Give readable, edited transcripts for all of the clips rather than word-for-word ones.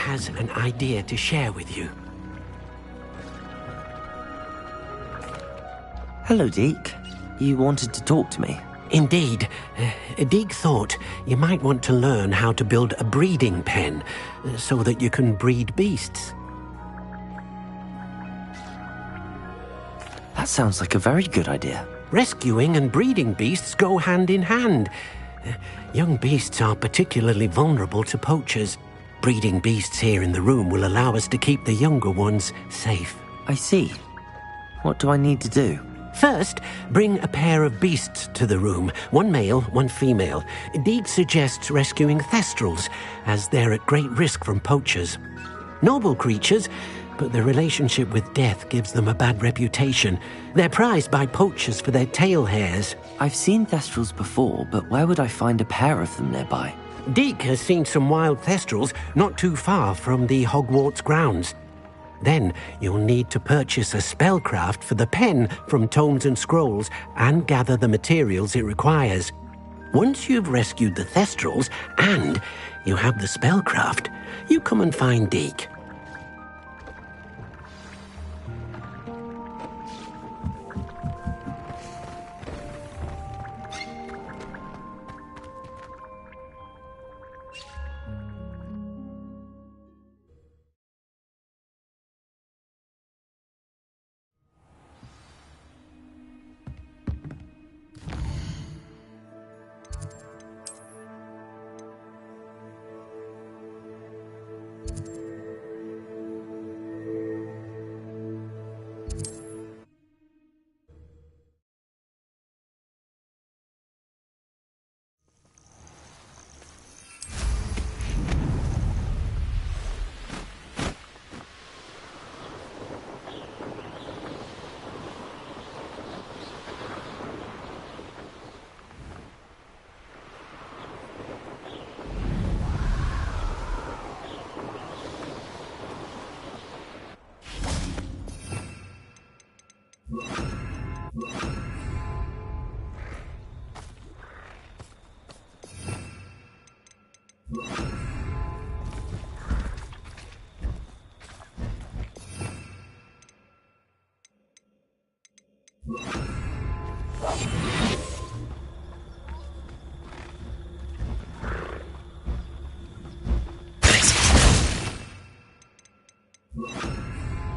has an idea to share with you. Hello, Deke. You wanted to talk to me? Indeed. Deek thought you might want to learn how to build a breeding pen so that you can breed beasts. That sounds like a very good idea. Rescuing and breeding beasts go hand in hand. Young beasts are particularly vulnerable to poachers. Breeding beasts here in the room will allow us to keep the younger ones safe. I see. What do I need to do? First, bring a pair of beasts to the room. One male, one female. Deek suggests rescuing thestrals, as they're at great risk from poachers. Noble creatures, but their relationship with death gives them a bad reputation. They're prized by poachers for their tail hairs. I've seen thestrals before, but where would I find a pair of them nearby? Deek has seen some wild thestrals not too far from the Hogwarts grounds. Then you'll need to purchase a spellcraft for the pen from Tomes and Scrolls and gather the materials it requires. Once you've rescued the thestrals and you have the spellcraft, you come and find Deek.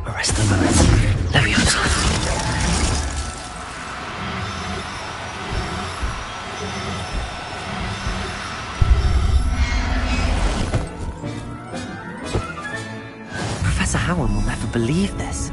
Arrest them. Leviosa. Professor Howard will never believe this.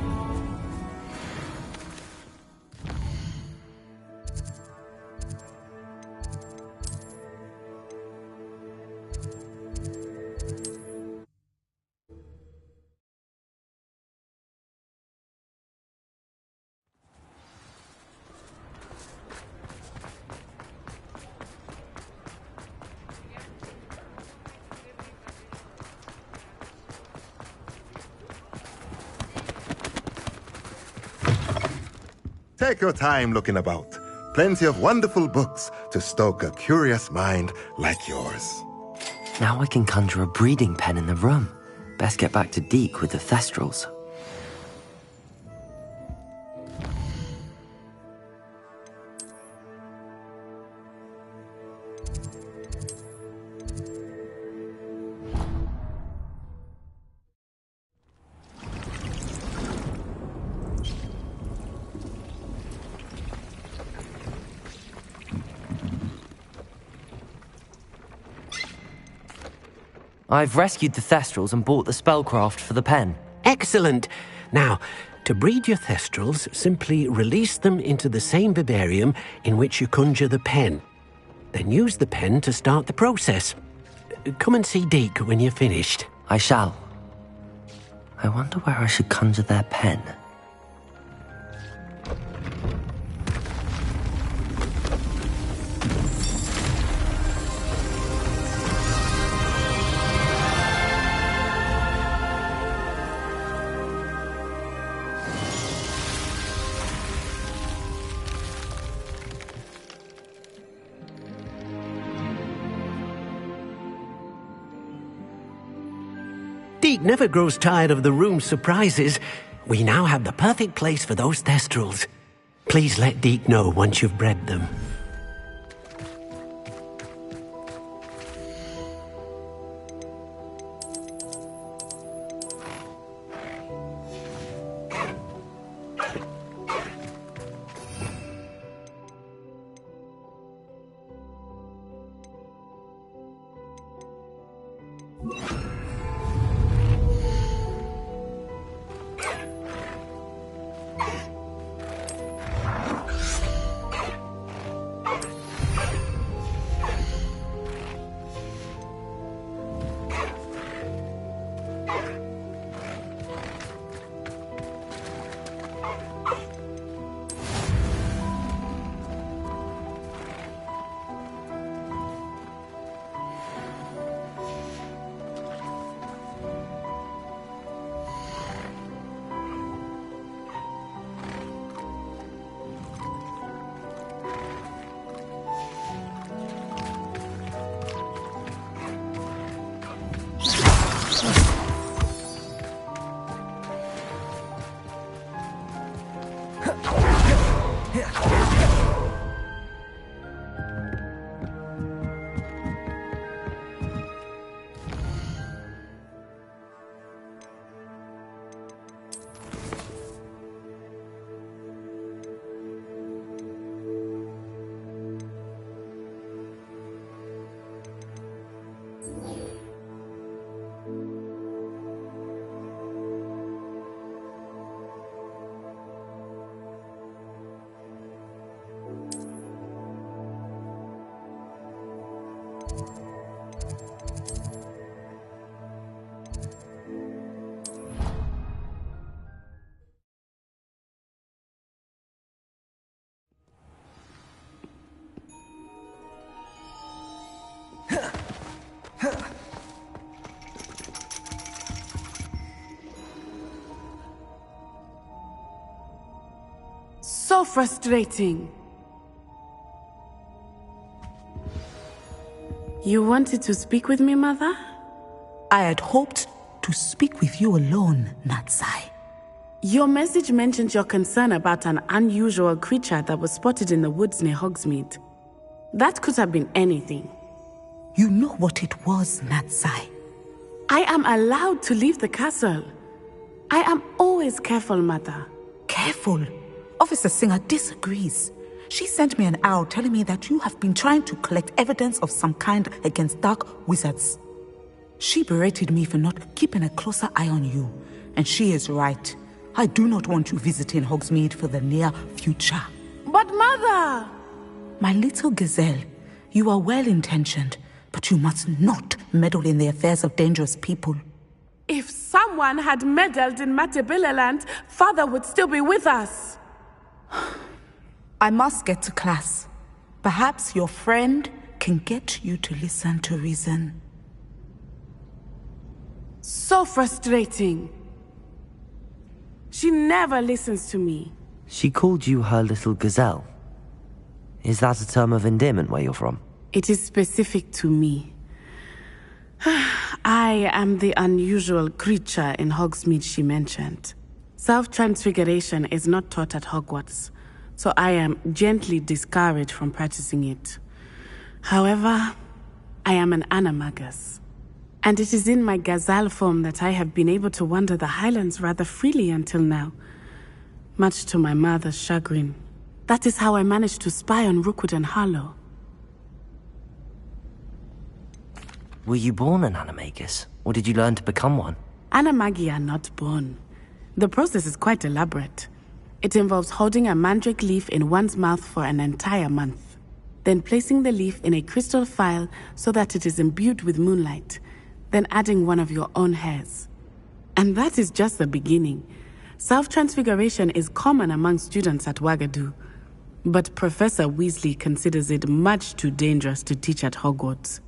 Take your time looking about. Plenty of wonderful books to stoke a curious mind like yours. Now I can conjure a breeding pen in the room. Best get back to Deke with the thestrals. I've rescued the thestrals and bought the spellcraft for the pen. Excellent! Now, to breed your thestrals, simply release them into the same vivarium in which you conjure the pen. Then use the pen to start the process. Come and see Deke when you're finished. I shall. I wonder where I should conjure their pen. Deke never grows tired of the room's surprises. We now have the perfect place for those thestrals. Please let Deke know once you've bred them. So frustrating. You wanted to speak with me, Mother? I had hoped to speak with you alone, Natsai. Your message mentioned your concern about an unusual creature that was spotted in the woods near Hogsmeade. That could have been anything. You know what it was, Natsai. I am allowed to leave the castle. I am always careful, Mother. Careful? Officer Singer disagrees. She sent me an owl telling me that you have been trying to collect evidence of some kind against dark wizards. She berated me for not keeping a closer eye on you, and she is right. I do not want you visiting Hogsmeade for the near future. But Mother! My little gazelle, you are well-intentioned, but you must not meddle in the affairs of dangerous people. If someone had meddled in Matabeleland, Father would still be with us. I must get to class. Perhaps your friend can get you to listen to reason. So frustrating. She never listens to me. She called you her little gazelle. Is that a term of endearment where you're from? It is specific to me. I am the unusual creature in Hogsmeade she mentioned. Self-transfiguration is not taught at Hogwarts, so I am gently discouraged from practicing it. However, I am an animagus, and it is in my gazelle form that I have been able to wander the highlands rather freely until now, much to my mother's chagrin. That is how I managed to spy on Rookwood and Harlow. Were you born an animagus, or did you learn to become one? Animagi are not born. The process is quite elaborate. It involves holding a mandrake leaf in one's mouth for an entire month, then placing the leaf in a crystal phial so that it is imbued with moonlight, then adding one of your own hairs. And that is just the beginning. Self-transfiguration is common among students at Wagadu, but Professor Weasley considers it much too dangerous to teach at Hogwarts.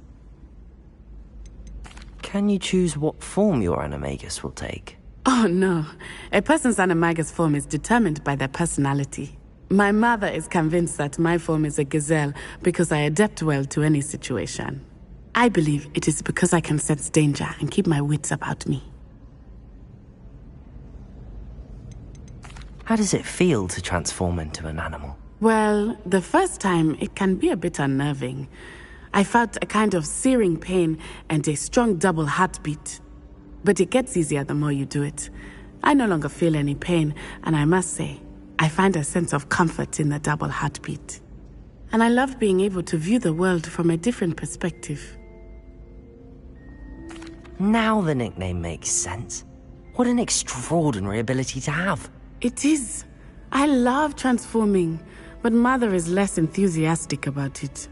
Can you choose what form your animagus will take? Oh no, a person's animagus form is determined by their personality. My mother is convinced that my form is a gazelle because I adapt well to any situation. I believe it is because I can sense danger and keep my wits about me. How does it feel to transform into an animal? Well, the first time it can be a bit unnerving. I felt a kind of searing pain and a strong double heartbeat. But it gets easier the more you do it. I no longer feel any pain, and I must say, I find a sense of comfort in the double heartbeat. And I love being able to view the world from a different perspective. Now the nickname makes sense. What an extraordinary ability to have. It is. I love transforming, but Mother is less enthusiastic about it.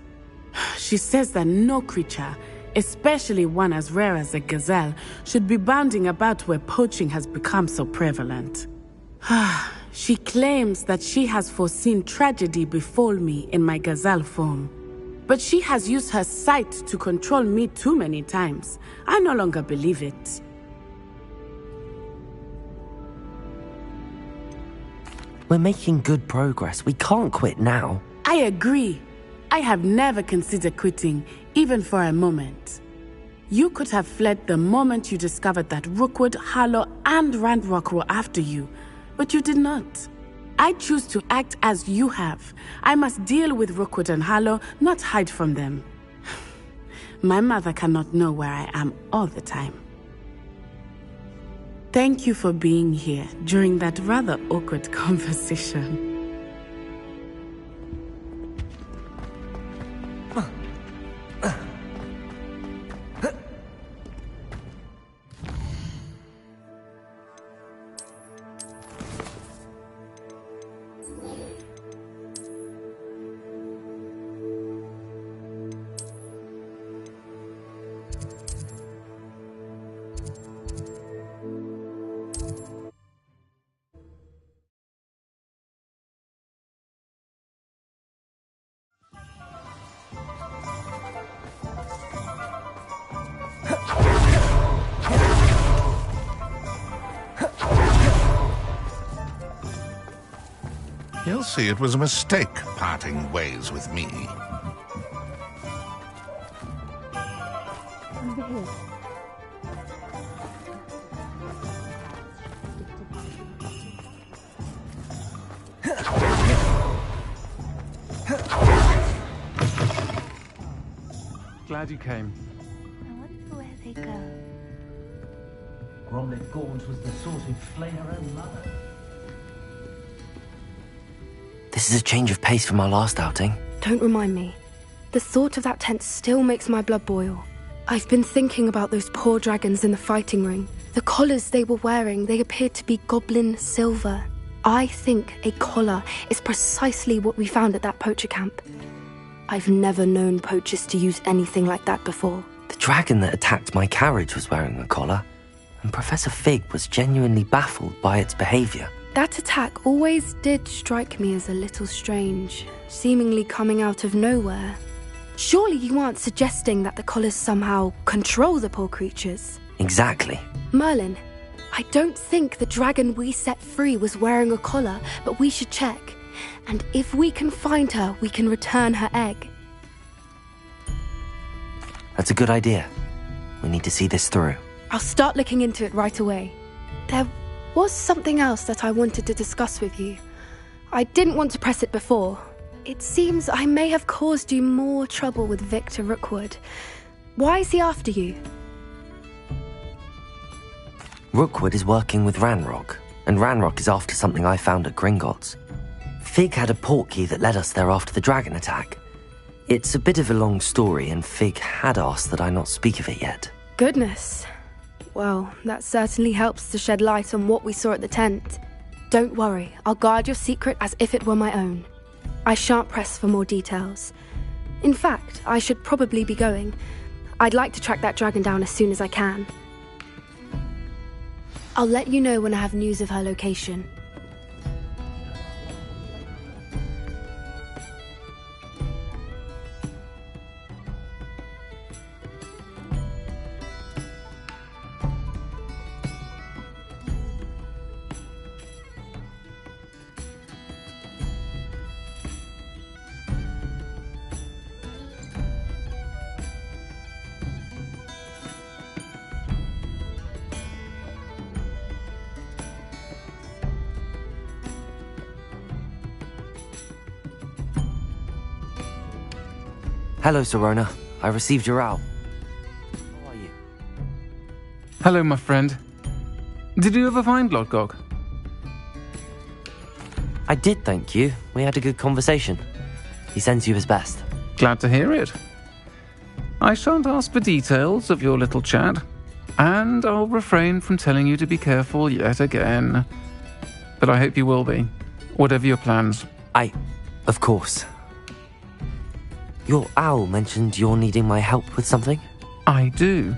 She says that no creature, especially one as rare as a gazelle, should be bounding about where poaching has become so prevalent. She claims that she has foreseen tragedy befall me in my gazelle form. But she has used her sight to control me too many times. I no longer believe it. We're making good progress. We can't quit now. I agree. I have never considered quitting, even for a moment. You could have fled the moment you discovered that Rookwood, Harlow, and Ranrock were after you, but you did not. I choose to act as you have. I must deal with Rookwood and Harlow, not hide from them. My mother cannot know where I am all the time. Thank you for being here during that rather awkward conversation. You'll see it was a mistake parting ways with me. Glad you came. I wonder where they go. Gromlet Gaunt was the sort who'd flay her own mother. This is a change of pace from our last outing. Don't remind me. The thought of that tent still makes my blood boil. I've been thinking about those poor dragons in the fighting ring. The collars they were wearing, they appeared to be goblin silver. I think a collar is precisely what we found at that poacher camp. I've never known poachers to use anything like that before. The dragon that attacked my carriage was wearing a collar, and Professor Fig was genuinely baffled by its behavior. That attack always did strike me as a little strange, seemingly coming out of nowhere. Surely you aren't suggesting that the collars somehow control the poor creatures? Exactly. Merlin, I don't think the dragon we set free was wearing a collar, but we should check. And if we can find her, we can return her egg. That's a good idea. We need to see this through. I'll start looking into it right away. There was something else that I wanted to discuss with you. I didn't want to press it before. It seems I may have caused you more trouble with Victor Rookwood. Why is he after you? Rookwood is working with Ranrock, and Ranrock is after something I found at Gringotts. Fig had a portkey that led us there after the dragon attack. It's a bit of a long story, and Fig had asked that I not speak of it yet. Goodness. Well, that certainly helps to shed light on what we saw at the tent. Don't worry, I'll guard your secret as if it were my own. I shan't press for more details. In fact, I should probably be going. I'd like to track that dragon down as soon as I can. I'll let you know when I have news of her location. Hello, Serona. I received your owl. How are you? Hello, my friend. Did you ever find Lodgok? I did, thank you. We had a good conversation. He sends you his best. Glad to hear it. I shan't ask for details of your little chat, and I'll refrain from telling you to be careful yet again. But I hope you will be, whatever your plans. Of course. Your owl mentioned you're needing my help with something? I do.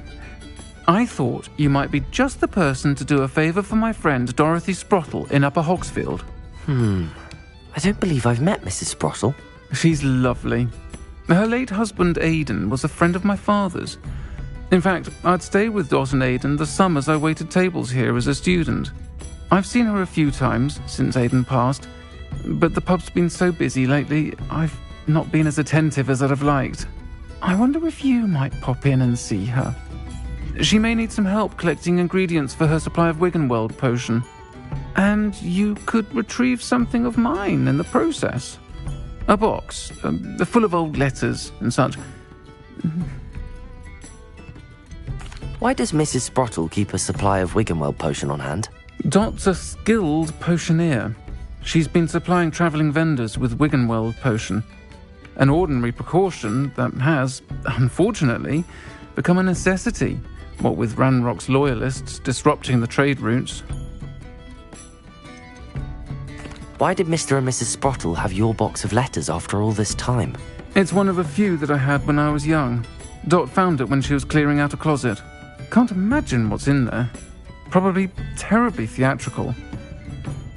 I thought you might be just the person to do a favour for my friend Dorothy Sprottle in Upper Hogsfield. I don't believe I've met Mrs. Sprottle. She's lovely. Her late husband Aidan was a friend of my father's. In fact, I'd stay with Dot and Aidan the summers I waited tables here as a student. I've seen her a few times since Aidan passed, but the pub's been so busy lately, I've not been as attentive as I'd have liked. I wonder if you might pop in and see her. She may need some help collecting ingredients for her supply of Wiggenweld potion. And you could retrieve something of mine in the process. A box, full of old letters and such. Why does Mrs. Sprottle keep a supply of Wiggenweld potion on hand? Dot's a skilled potioneer. She's been supplying travelling vendors with Wiggenweld potion. An ordinary precaution that has, unfortunately, become a necessity, what with Ranrock's loyalists disrupting the trade routes. Why did Mr. and Mrs. Sprottle have your box of letters after all this time? It's one of a few that I had when I was young. Dot found it when she was clearing out a closet. Can't imagine what's in there. Probably terribly theatrical.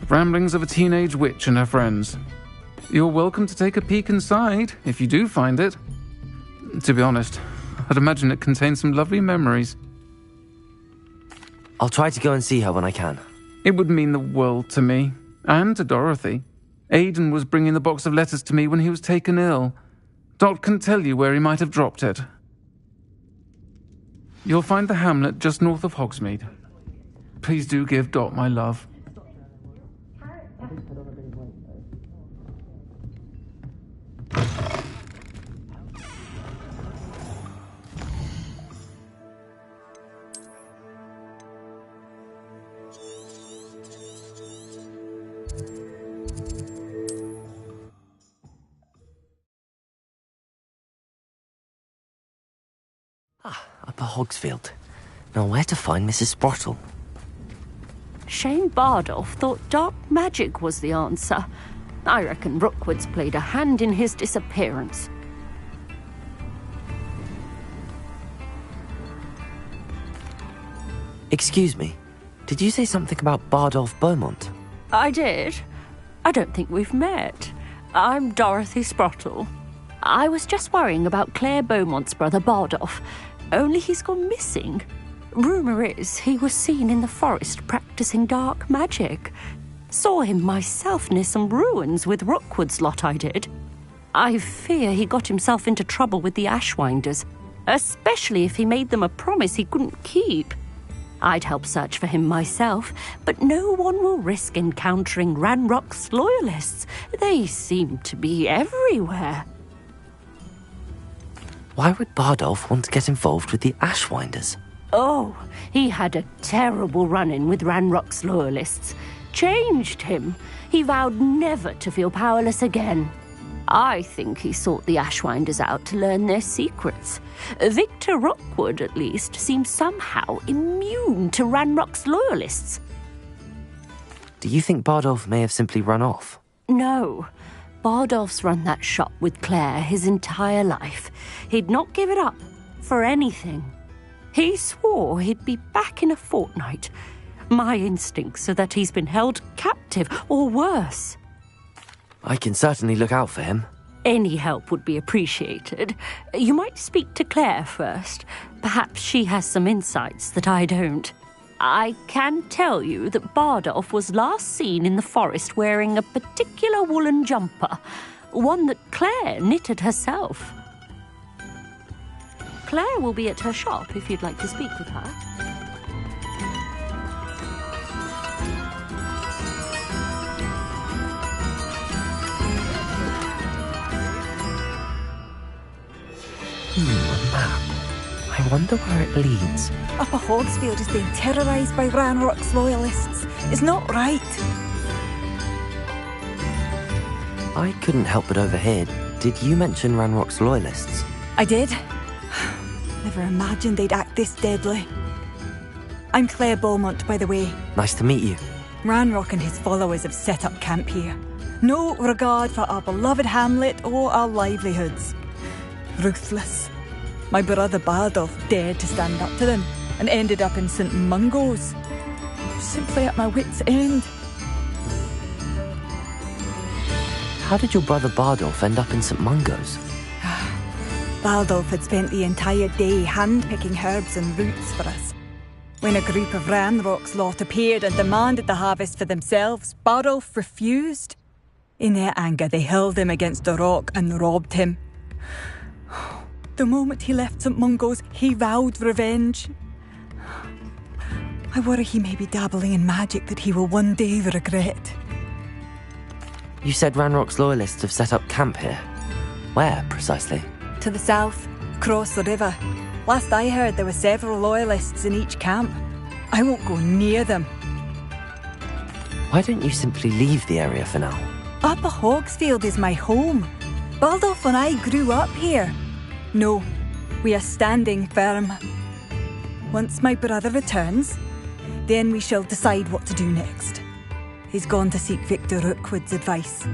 The ramblings of a teenage witch and her friends. You're welcome to take a peek inside, if you do find it. To be honest, I'd imagine it contains some lovely memories. I'll try to go and see her when I can. It would mean the world to me. And to Dorothy. Aidan was bringing the box of letters to me when he was taken ill. Dot can tell you where he might have dropped it. You'll find the hamlet just north of Hogsmeade. Please do give Dot my love. Upper Hogsfield. Now where to find Mrs. Sprottle? Shane Bardolph thought dark magic was the answer. I reckon Rookwood's played a hand in his disappearance. Excuse me, did you say something about Bardolph Beaumont? I did. I don't think we've met. I'm Dorothy Sprottle. I was just worrying about Claire Beaumont's brother Bardolph, only he's gone missing. Rumour is he was seen in the forest practicing dark magic. Saw him myself near some ruins with Rookwood's lot I did. I fear he got himself into trouble with the Ashwinders, especially if he made them a promise he couldn't keep. I'd help search for him myself, but no one will risk encountering Ranrock's loyalists. They seem to be everywhere. Why would Bardolph want to get involved with the Ashwinders? Oh, he had a terrible run-in with Ranrock's loyalists. Changed him. He vowed never to feel powerless again. I think he sought the Ashwinders out to learn their secrets. Victor Rookwood, at least, seems somehow immune to Ranrock's loyalists. Do you think Bardolph may have simply run off? No. Bardolph's run that shop with Claire his entire life. He'd not give it up for anything. He swore he'd be back in a fortnight. My instincts are that he's been held captive, or worse. I can certainly look out for him. Any help would be appreciated. You might speak to Claire first. Perhaps she has some insights that I don't. I can tell you that Bardolph was last seen in the forest wearing a particular woolen jumper, one that Claire knitted herself. Claire will be at her shop if you'd like to speak with her. wonder where it leads. Upper Hogsfield is being terrorised by Ranrock's loyalists. It's not right. I couldn't help but overhear. Did you mention Ranrock's loyalists? I did. Never imagined they'd act this deadly. I'm Claire Beaumont, by the way. Nice to meet you. Ranrock and his followers have set up camp here. No regard for our beloved hamlet or our livelihoods. Ruthless. My brother Bardolph dared to stand up to them and ended up in St. Mungo's. Simply at my wit's end. How did your brother Bardolph end up in St. Mungo's? Bardolph had spent the entire day hand-picking herbs and roots for us. When a group of Ranrock's lot appeared and demanded the harvest for themselves, Bardolph refused. In their anger, they hurled him against a rock and robbed him. The moment he left St. Mungo's, he vowed revenge. I worry he may be dabbling in magic that he will one day regret. You said Ranrock's loyalists have set up camp here. Where, precisely? To the south, across the river. Last I heard, there were several loyalists in each camp. I won't go near them. Why don't you simply leave the area for now? Upper Hogsfield is my home. Bardolph and I grew up here. No, we are standing firm. Once my brother returns, then we shall decide what to do next. He's gone to seek Victor Rookwood's advice.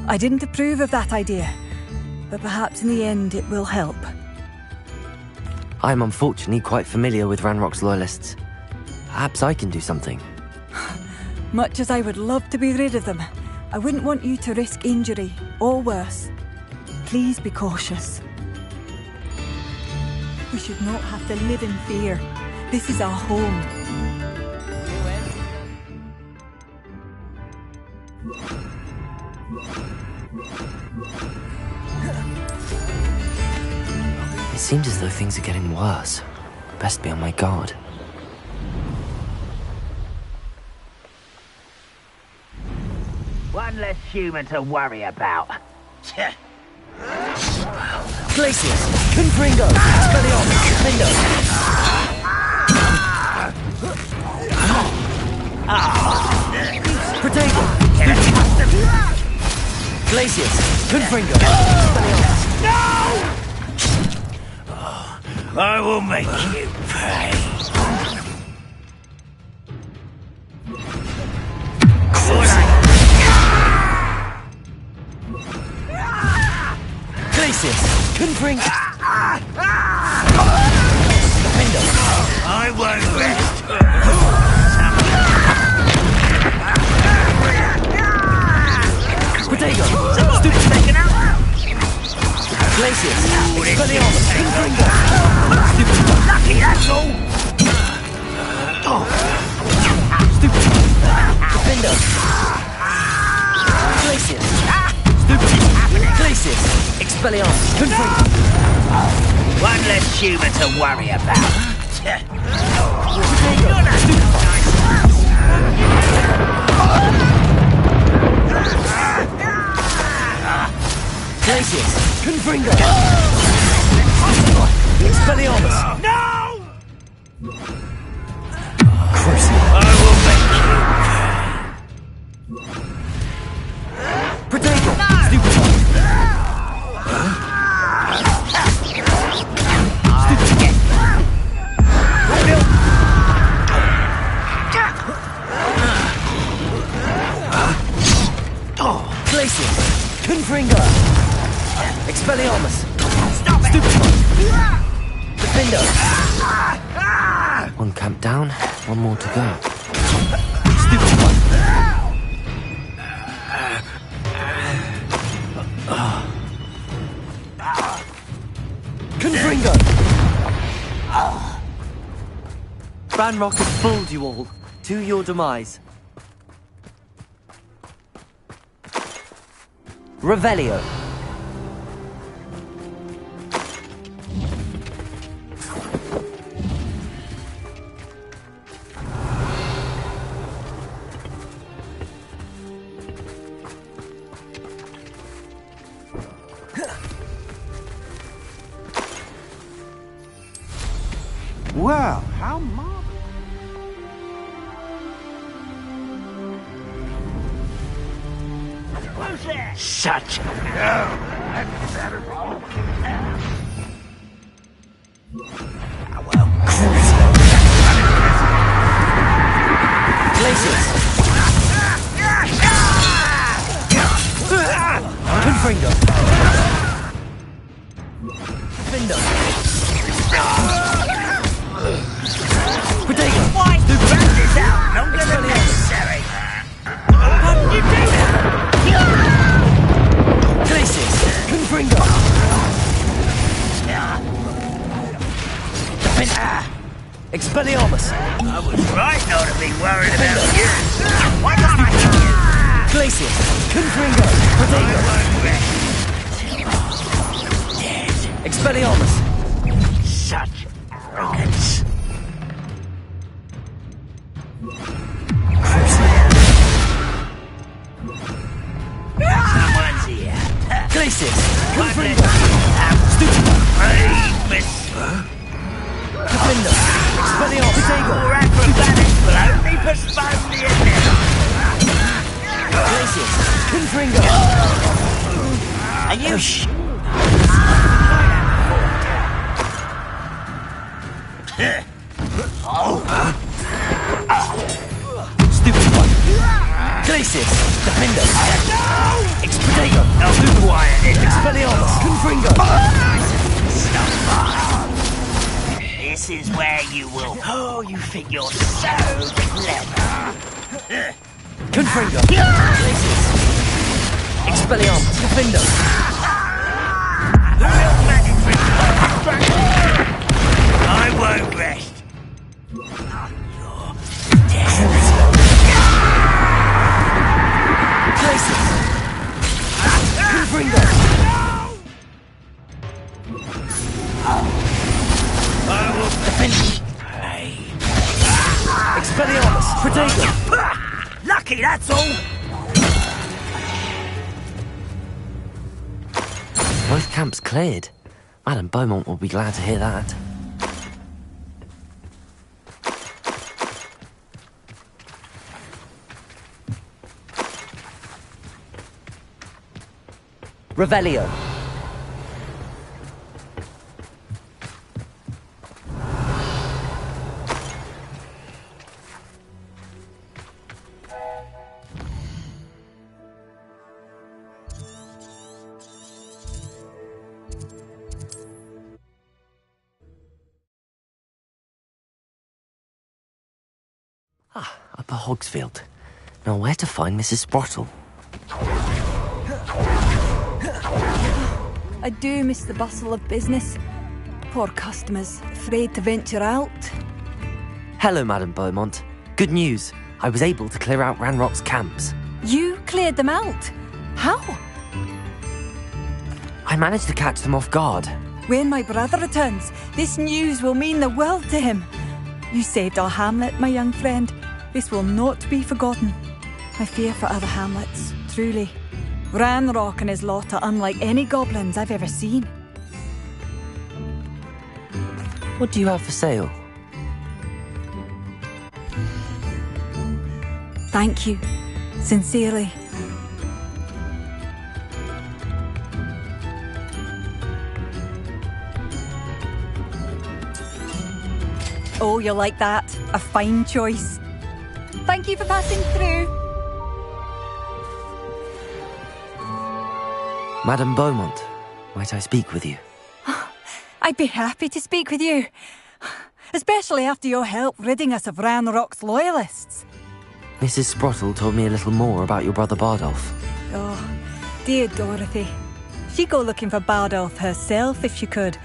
I didn't approve of that idea, but perhaps in the end it will help. I'm unfortunately quite familiar with Ranrock's loyalists. Perhaps I can do something. Much as I would love to be rid of them, I wouldn't want you to risk injury, or worse. Please be cautious. We should not have to live in fear. This is our home. It seems as though things are getting worse. Best be on my guard. One less human to worry about. Glacius! Confringo! Expelliarmus! Lindo! Protego! Glacius! Confringo! Expelliarmus! No! I will make you pay. Glacius! Confringo! I won't rest. Protego! Stupid taken out. Glacius! Expelliarmus! Confringo! Lucky, that's all. Stupid! Defender! Glacius! Stupid! Glacius! Expelliarmus! Confringo! One less human to worry about. Glacius! Confringo! Expelliarmus! No! Crucible! I will make you. Protego! Stupefy! Glacius! Confringo! Expelliarmus! Stop it! Defender! One camp down, one more to go. Confringo! Ranrock has fooled you all. To your demise. Revelio. Well, how marvelous. Who's there? Such Glaciers! Confringo! Findo! Potato! Why? The rat is out longer than necessary. What did you do? Glaciers! Confringo! Expelliarmus! I was right not to be worried about you. Why can't I hit you? Glaciers! Confringo! Potato! Expelliarmus! such arrogance. Someone's here. Glaciers! Confringo! Stupid! Miss. Defender! Expelliarmus! Potato! Your acrobatics will only postpone the endeavor. Glaciers! Confringo! And you Stupid one! Glaciers! Defender! Expedito! Stupid quiet. Expelliarmus! Confringo! This is where you will. Oh, you think you're so clever. Confringo! Glaciers! Expelliarmus! Defender! I won't rest. Glaciers! Confringo! I will defend. Expelliarmus! Potato! Lucky, that's all. Both camps cleared. Madame Beaumont will be glad to hear that. Revelio. Upper Hogsfield. Now where to find Mrs. Sprottle? I do miss the bustle of business. Poor customers, afraid to venture out. Hello, Madame Beaumont. Good news. I was able to clear out Ranrock's camps. You cleared them out? How? I managed to catch them off guard. When my brother returns, this news will mean the world to him. You saved our hamlet, my young friend. This will not be forgotten. I fear for other hamlets, truly. Ranrock and his lot are unlike any goblins I've ever seen. What do you have for sale? Thank you. Sincerely. Oh, you like that? A fine choice. Thank you for passing through. Madame Beaumont, might I speak with you? I'd be happy to speak with you. Especially after your help ridding us of Ranrock's loyalists. Mrs. Sprottle told me a little more about your brother Bardolph. Oh, dear Dorothy. She'd go looking for Bardolph herself if she could.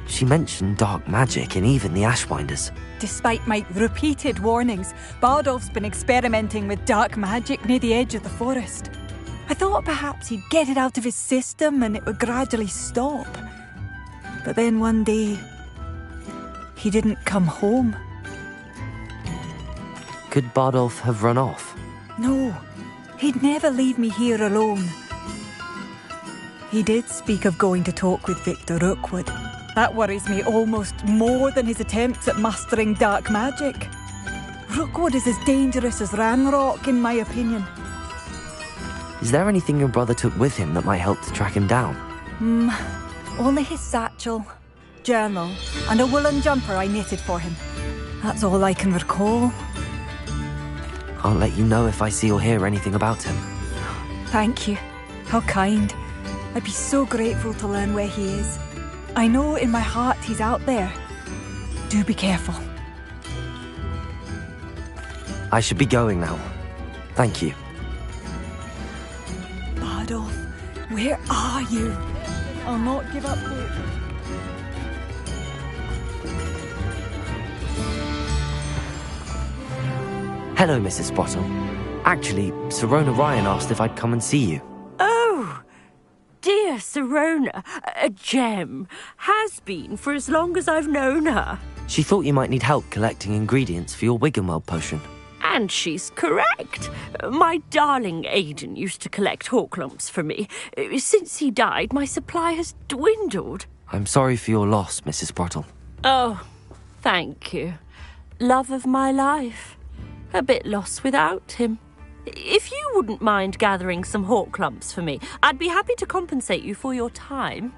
She mentioned dark magic and even the Ashwinders. Despite my repeated warnings, Bardolph's been experimenting with dark magic near the edge of the forest. I thought perhaps he'd get it out of his system and it would gradually stop. But then one day, he didn't come home. Could Bardolph have run off? No, he'd never leave me here alone. He did speak of going to talk with Victor Rookwood. That worries me almost more than his attempts at mastering dark magic. Rookwood is as dangerous as Ranrock, in my opinion. Is there anything your brother took with him that might help to track him down? Only his satchel, journal, and a woolen jumper I knitted for him. That's all I can recall. I'll let you know if I see or hear anything about him. Thank you. How kind. I'd be so grateful to learn where he is. I know in my heart he's out there. Do be careful. I should be going now. Thank you. Bardolph, where are you? I'll not give up hope. Hello, Mrs. Sprottle. Actually, Sirona Ryan asked if I'd come and see you. Oh, dear Sirona, a gem. Has been for as long as I've known her. She thought you might need help collecting ingredients for your Wiggenweld potion. And she's correct. My darling Aidan used to collect Horklumps for me. Since he died, my supply has dwindled. I'm sorry for your loss, Mrs. Sprottle. Oh, thank you. Love of my life. A bit lost without him. If you wouldn't mind gathering some Horklumps for me, I'd be happy to compensate you for your time.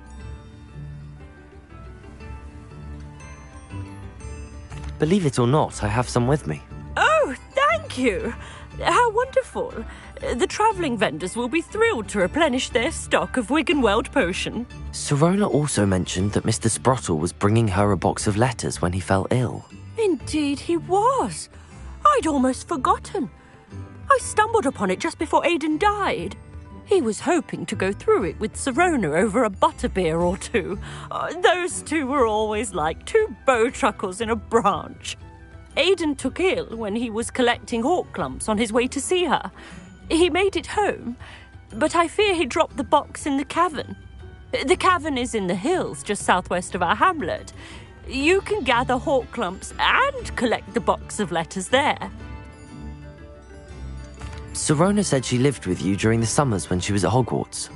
Believe it or not, I have some with me. Oh, thank you. How wonderful. The travelling vendors will be thrilled to replenish their stock of Wiggenweld potion. Sirona also mentioned that Mr. Sprottle was bringing her a box of letters when he fell ill. Indeed he was. I'd almost forgotten. I stumbled upon it just before Aidan died. He was hoping to go through it with Sirona over a butterbeer or two. Those two were always like two bowtruckles in a branch. Aidan took ill when he was collecting Horklumps on his way to see her. He made it home, but I fear he dropped the box in the cavern. The cavern is in the hills just southwest of our hamlet. You can gather Horklumps and collect the box of letters there. Sirona said she lived with you during the summers when she was at Hogwarts.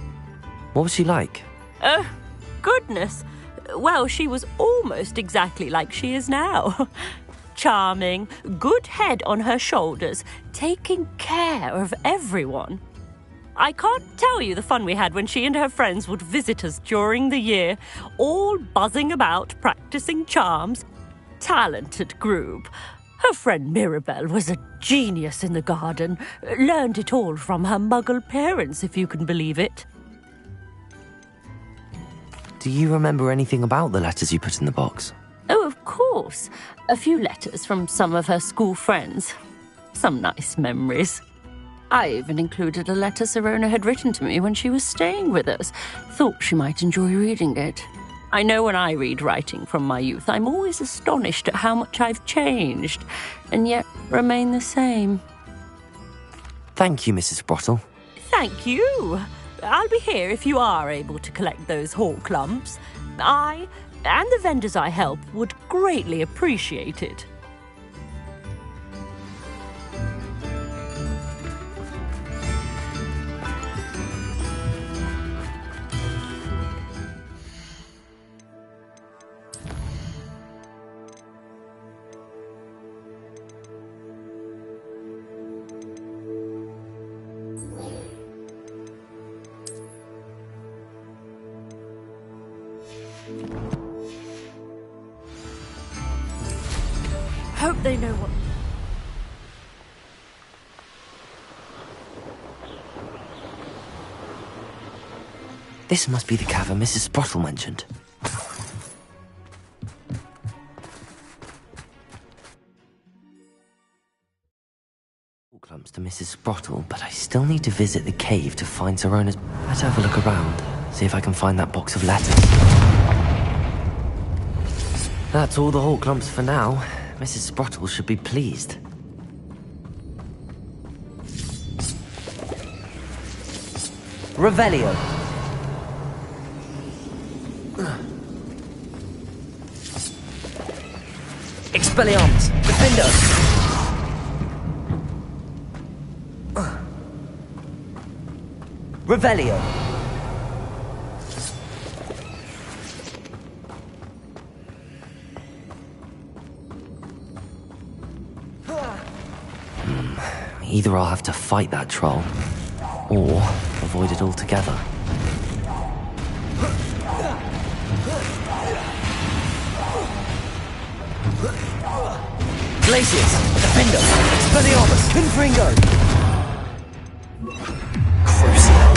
What was she like? Oh, goodness. Well, she was almost exactly like she is now. Charming, good head on her shoulders, taking care of everyone. I can't tell you the fun we had when she and her friends would visit us during the year, all buzzing about, practicing charms. Talented group. Her friend Mirabelle was a genius in the garden. Learned it all from her muggle parents, if you can believe it. Do you remember anything about the letters you put in the box? Oh, of course. A few letters from some of her school friends. Some nice memories. I even included a letter Sirona had written to me when she was staying with us. Thought she might enjoy reading it. I know when I read writing from my youth, I'm always astonished at how much I've changed, and yet remain the same. Thank you, Mrs. Sprottle. Thank you. I'll be here if you are able to collect those Horklumps. I, and the vendors I help, would greatly appreciate it. Hope they know what... This must be the cavern Mrs. Sprottle mentioned. Clumps to Mrs. Sprottle, but I still need to visit the cave to find Sirona's... Let's have a look around, see if I can find that box of letters. That's all the Horklumps for now. Mrs. Sprottle should be pleased. Revelio. Expelliarmus. Defender. Revelio. Either I'll have to fight that troll, or avoid it altogether. Glacius, Defender, Expelliarmus, Confringo! Crucible.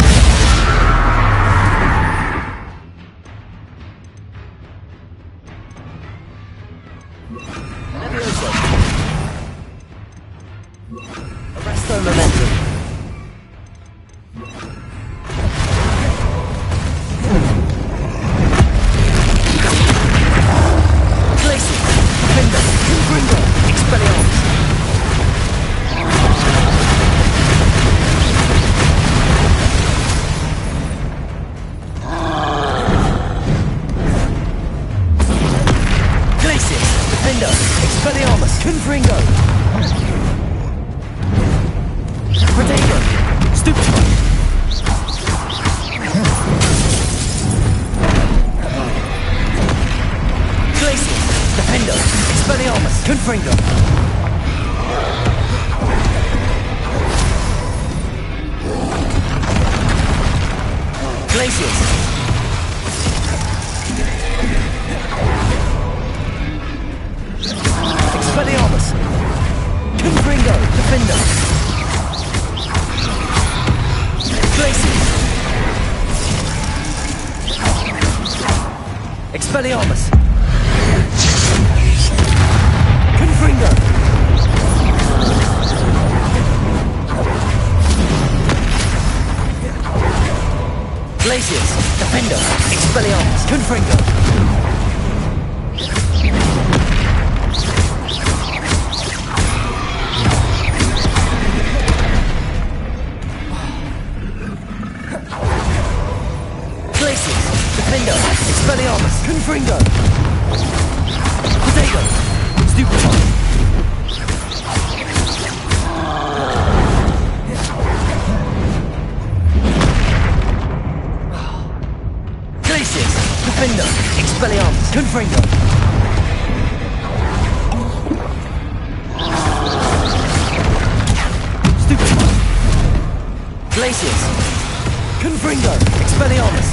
Levioso. Arresto Momentum. Glacius, Defender, Confringo, Expelliarmus. Glacius, Defender, Expelliarmus, Confringo. Protego, Stupefy. Glacius, Defender, Expelliarmus, Confringo. Glacius. Expelliarmus. Confringo, Defender. Glacius. Expelliarmus. Confringo. Glacius, Defender, Expelliarmus, Confringo. Glacius, Defender, Expelliarmus, Confringo. Protego, Stupefy. Glacius, Defender, Expelliarmus, Confringo. Stupefy. Glacius, Confringo, Expelliarmus.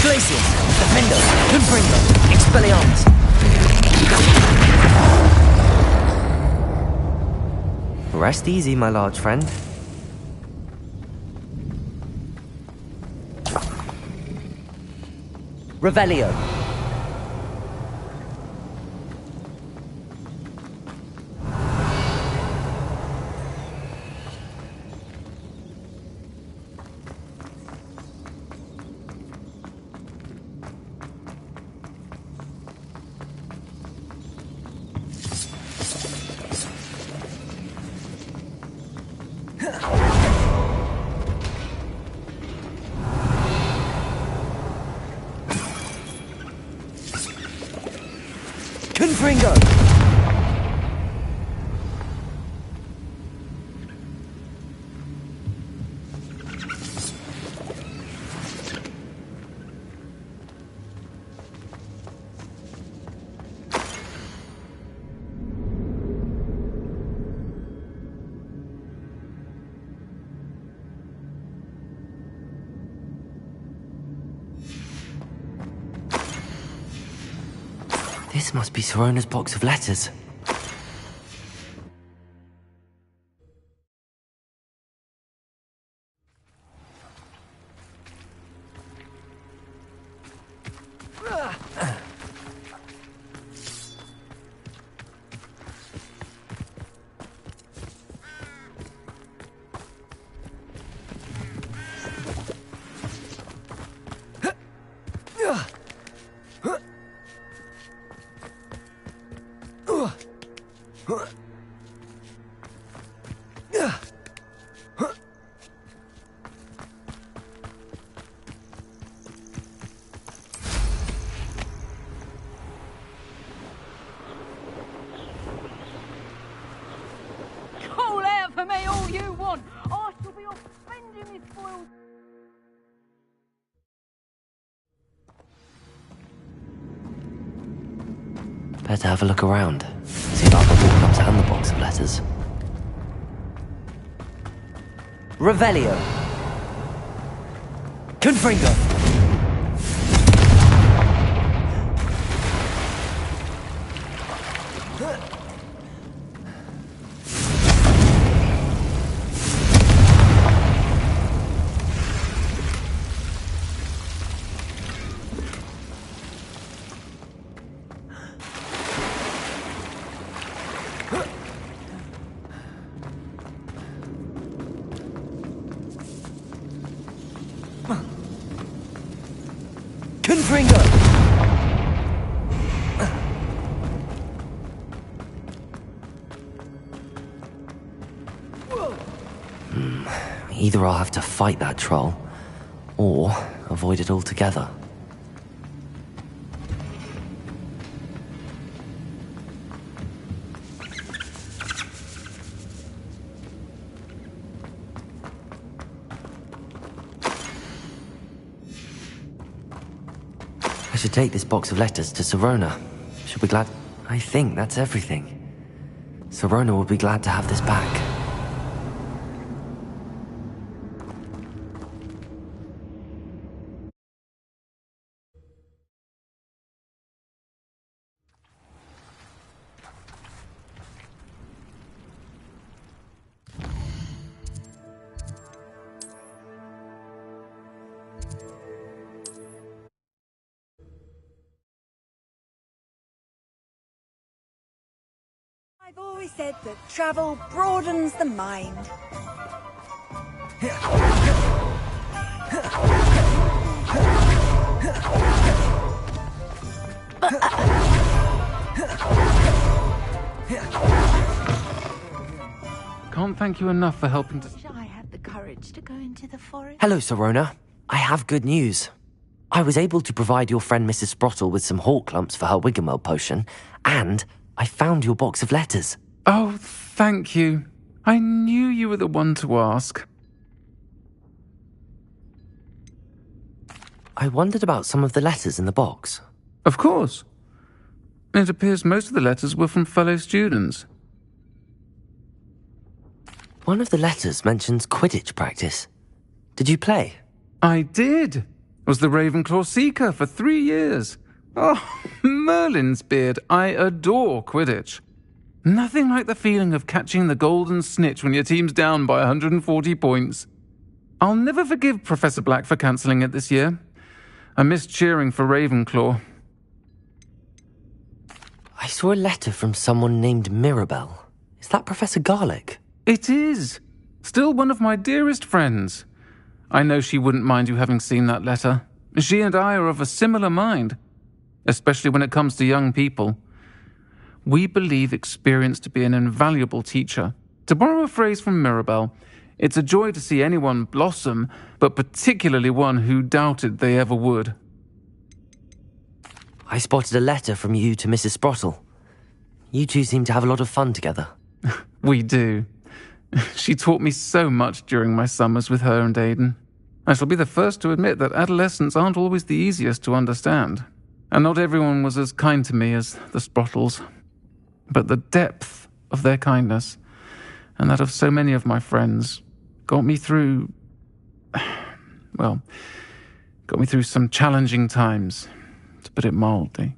Glacius, Defender, Confringo, Expelliarmus. Rest easy, my large friend. Revelio. Confringo. This must be Sorona's box of letters. Call out for me all you want. I shall be off spending this spoils. Better have a look around. See about the walnuts and the box of letters. Revelio. Confringo. Confringo. Either I'll have to fight that troll, or avoid it altogether. I should take this box of letters to Sirona. She'll be glad... I think that's everything. Sirona will be glad to have this back. I've always said that travel broadens the mind. Can't thank you enough for helping to... I had the courage to go into the forest. Hello, Sirona. I have good news. I was able to provide your friend Mrs. Sprottle with some hawk lumps for her Wiggenweld potion, and I found your box of letters. Oh, thank you. I knew you were the one to ask. I wondered about some of the letters in the box. Of course. It appears most of the letters were from fellow students. One of the letters mentions Quidditch practice. Did you play? I did. Was the Ravenclaw Seeker for 3 years. Oh, Merlin's beard. I adore Quidditch. Nothing like the feeling of catching the golden snitch when your team's down by 140 points. I'll never forgive Professor Black for cancelling it this year. I missed cheering for Ravenclaw. I saw a letter from someone named Mirabelle. Is that Professor Garlick? It is. Still one of my dearest friends. I know she wouldn't mind you having seen that letter. She and I are of a similar mind, especially when it comes to young people. We believe experience to be an invaluable teacher. To borrow a phrase from Mirabelle, it's a joy to see anyone blossom, but particularly one who doubted they ever would. I spotted a letter from you to Mrs. Sprottle. You two seem to have a lot of fun together. We do. She taught me so much during my summers with her and Aidan. I shall be the first to admit that adolescents aren't always the easiest to understand, and not everyone was as kind to me as the Sprottles. But the depth of their kindness, and that of so many of my friends, got me through... well, got me through some challenging times, to put it mildly.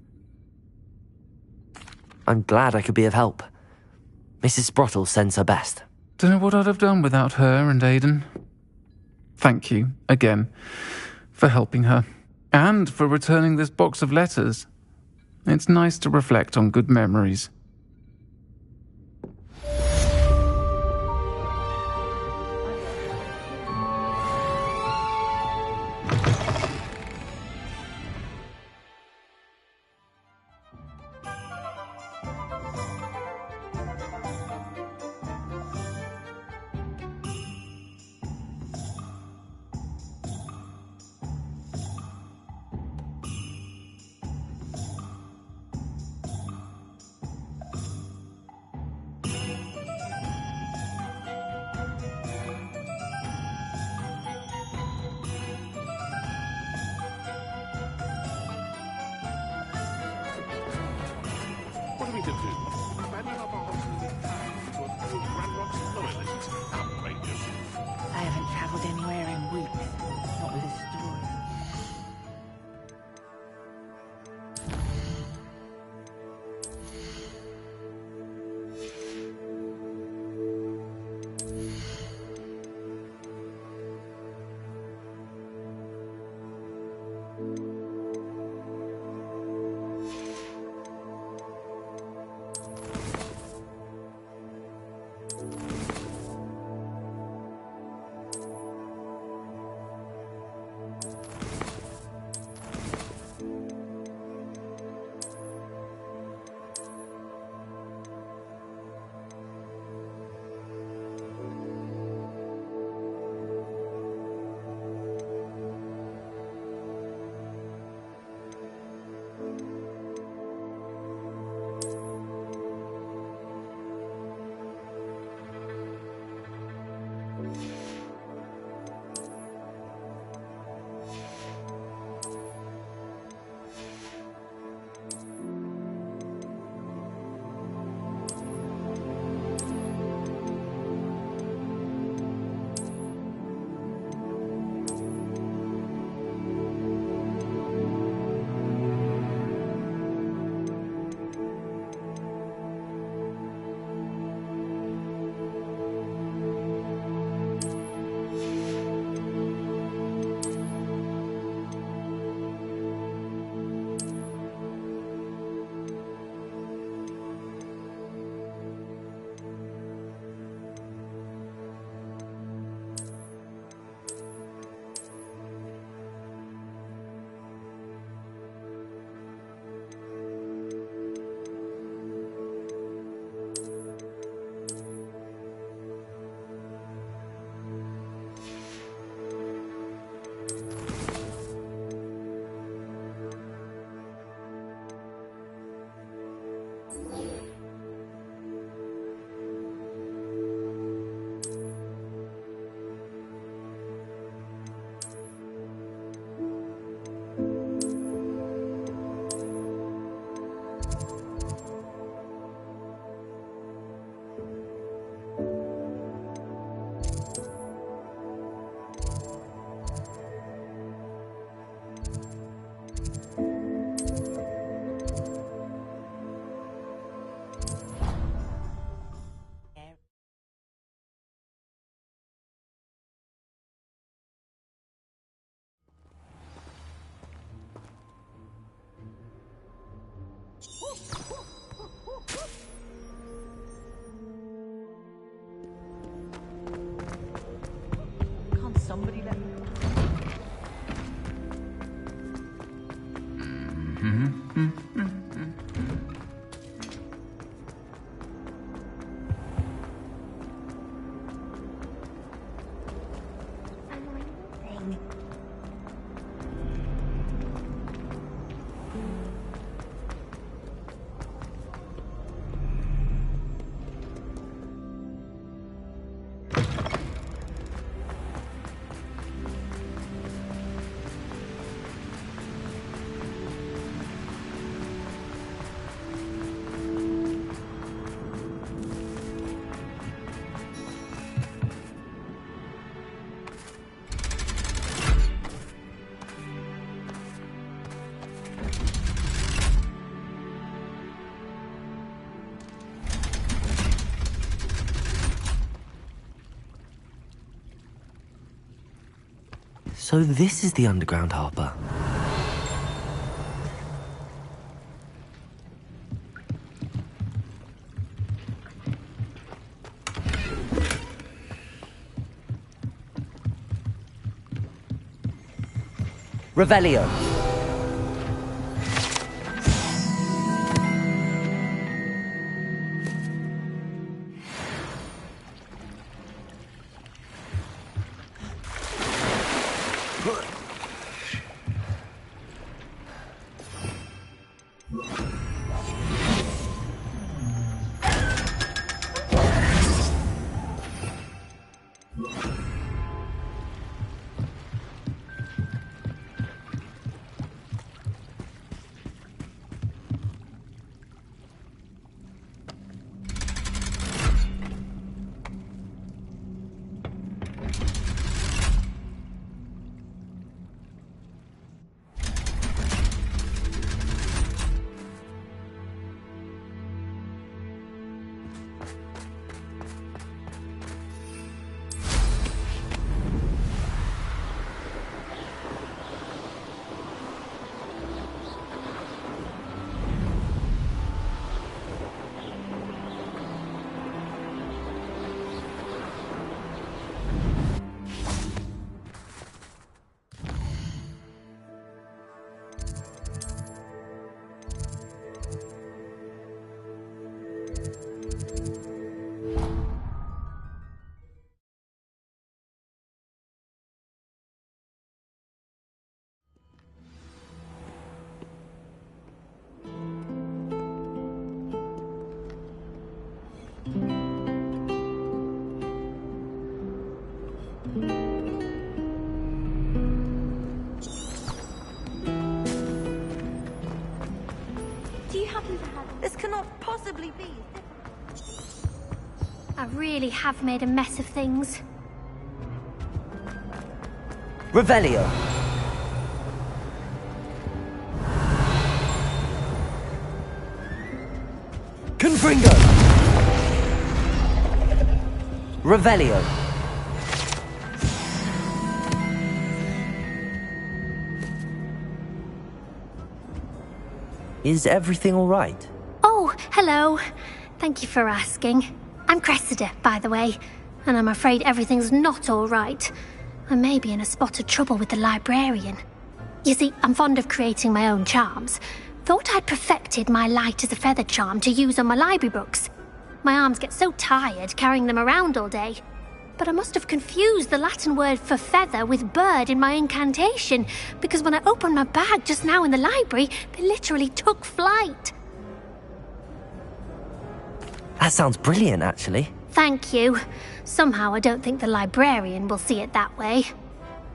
I'm glad I could be of help. Mrs. Sprottle sends her best. Don't know what I'd have done without her and Aidan. Thank you, again, for helping her, and for returning this box of letters. It's nice to reflect on good memories. Can't somebody let me... So this is the underground harbour. Revelio. This cannot possibly be. I really have made a mess of things. Revelio. Confringo. Revelio. Is everything all right? Oh, hello. Thank you for asking. I'm Cressida, by the way, and I'm afraid everything's not all right. I may be in a spot of trouble with the librarian. You see, I'm fond of creating my own charms. Thought I'd perfected my light as a feather charm to use on my library books. My arms get so tired carrying them around all day. But I must have confused the Latin word for feather with bird in my incantation, because when I opened my bag just now in the library, they literally took flight. That sounds brilliant, actually. Thank you. Somehow I don't think the librarian will see it that way.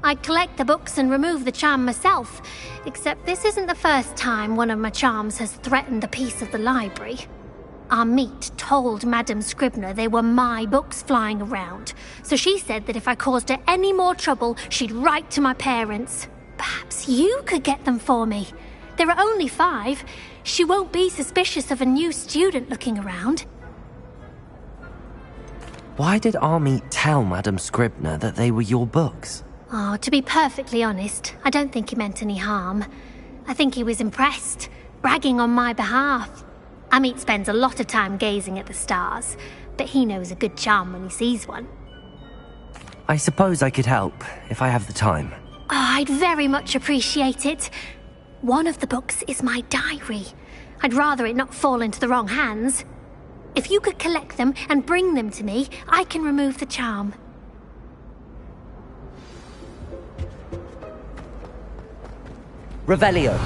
I collect the books and remove the charm myself, except this isn't the first time one of my charms has threatened the peace of the library. Our meet told Madame Scribner they were my books flying around, so she said that if I caused her any more trouble, she'd write to my parents. Perhaps you could get them for me. There are only 5. She won't be suspicious of a new student looking around. Why did Army tell Madame Scribner that they were your books? Oh, to be perfectly honest, I don't think he meant any harm. I think he was impressed. bragging on my behalf. Amit spends a lot of time gazing at the stars, but he knows a good charm when he sees one. I suppose I could help, if I have the time. Oh, I'd very much appreciate it. One of the books is my diary. I'd rather it not fall into the wrong hands. If you could collect them and bring them to me, I can remove the charm. Revelio.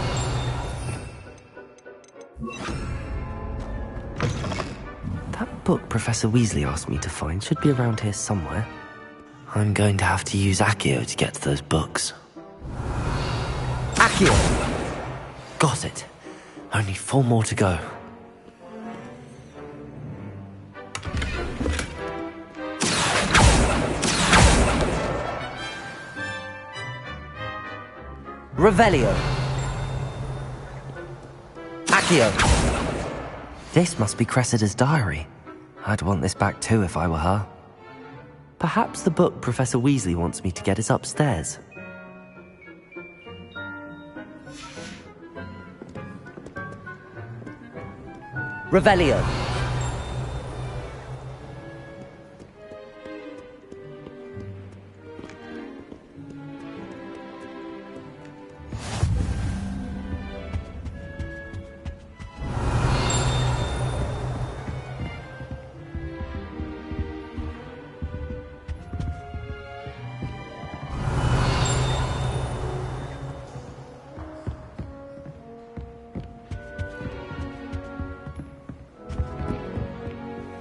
That book Professor Weasley asked me to find should be around here somewhere. I'm going to have to use Accio to get to those books. Accio! Got it. Only 4 more to go. Revelio. Accio. This must be Cressida's diary. I'd want this back too if I were her. Perhaps the book Professor Weasley wants me to get is upstairs. Revelio.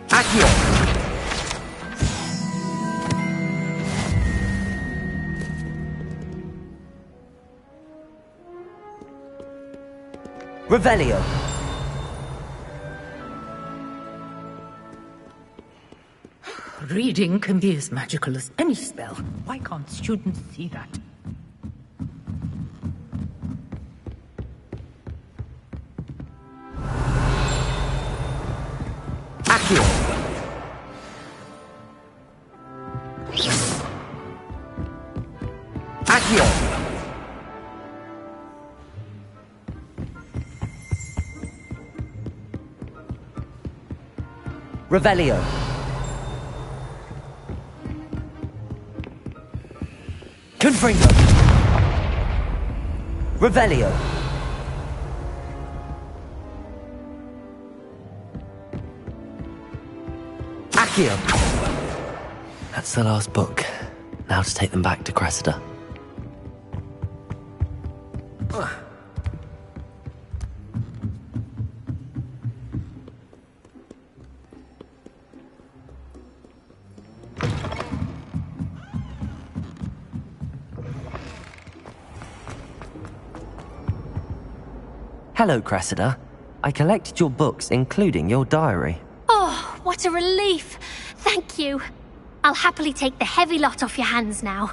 Accio. Revelio. Reading can be as magical as any spell. Why can't students see that? Accio. Accio. Revelio. Confringo. Revelio. Accio. That's the last book. Now to take them back to Cressida. Hello, Cressida. I collected your books, including your diary. Oh, what a relief. Thank you. I'll happily take the heavy lot off your hands now.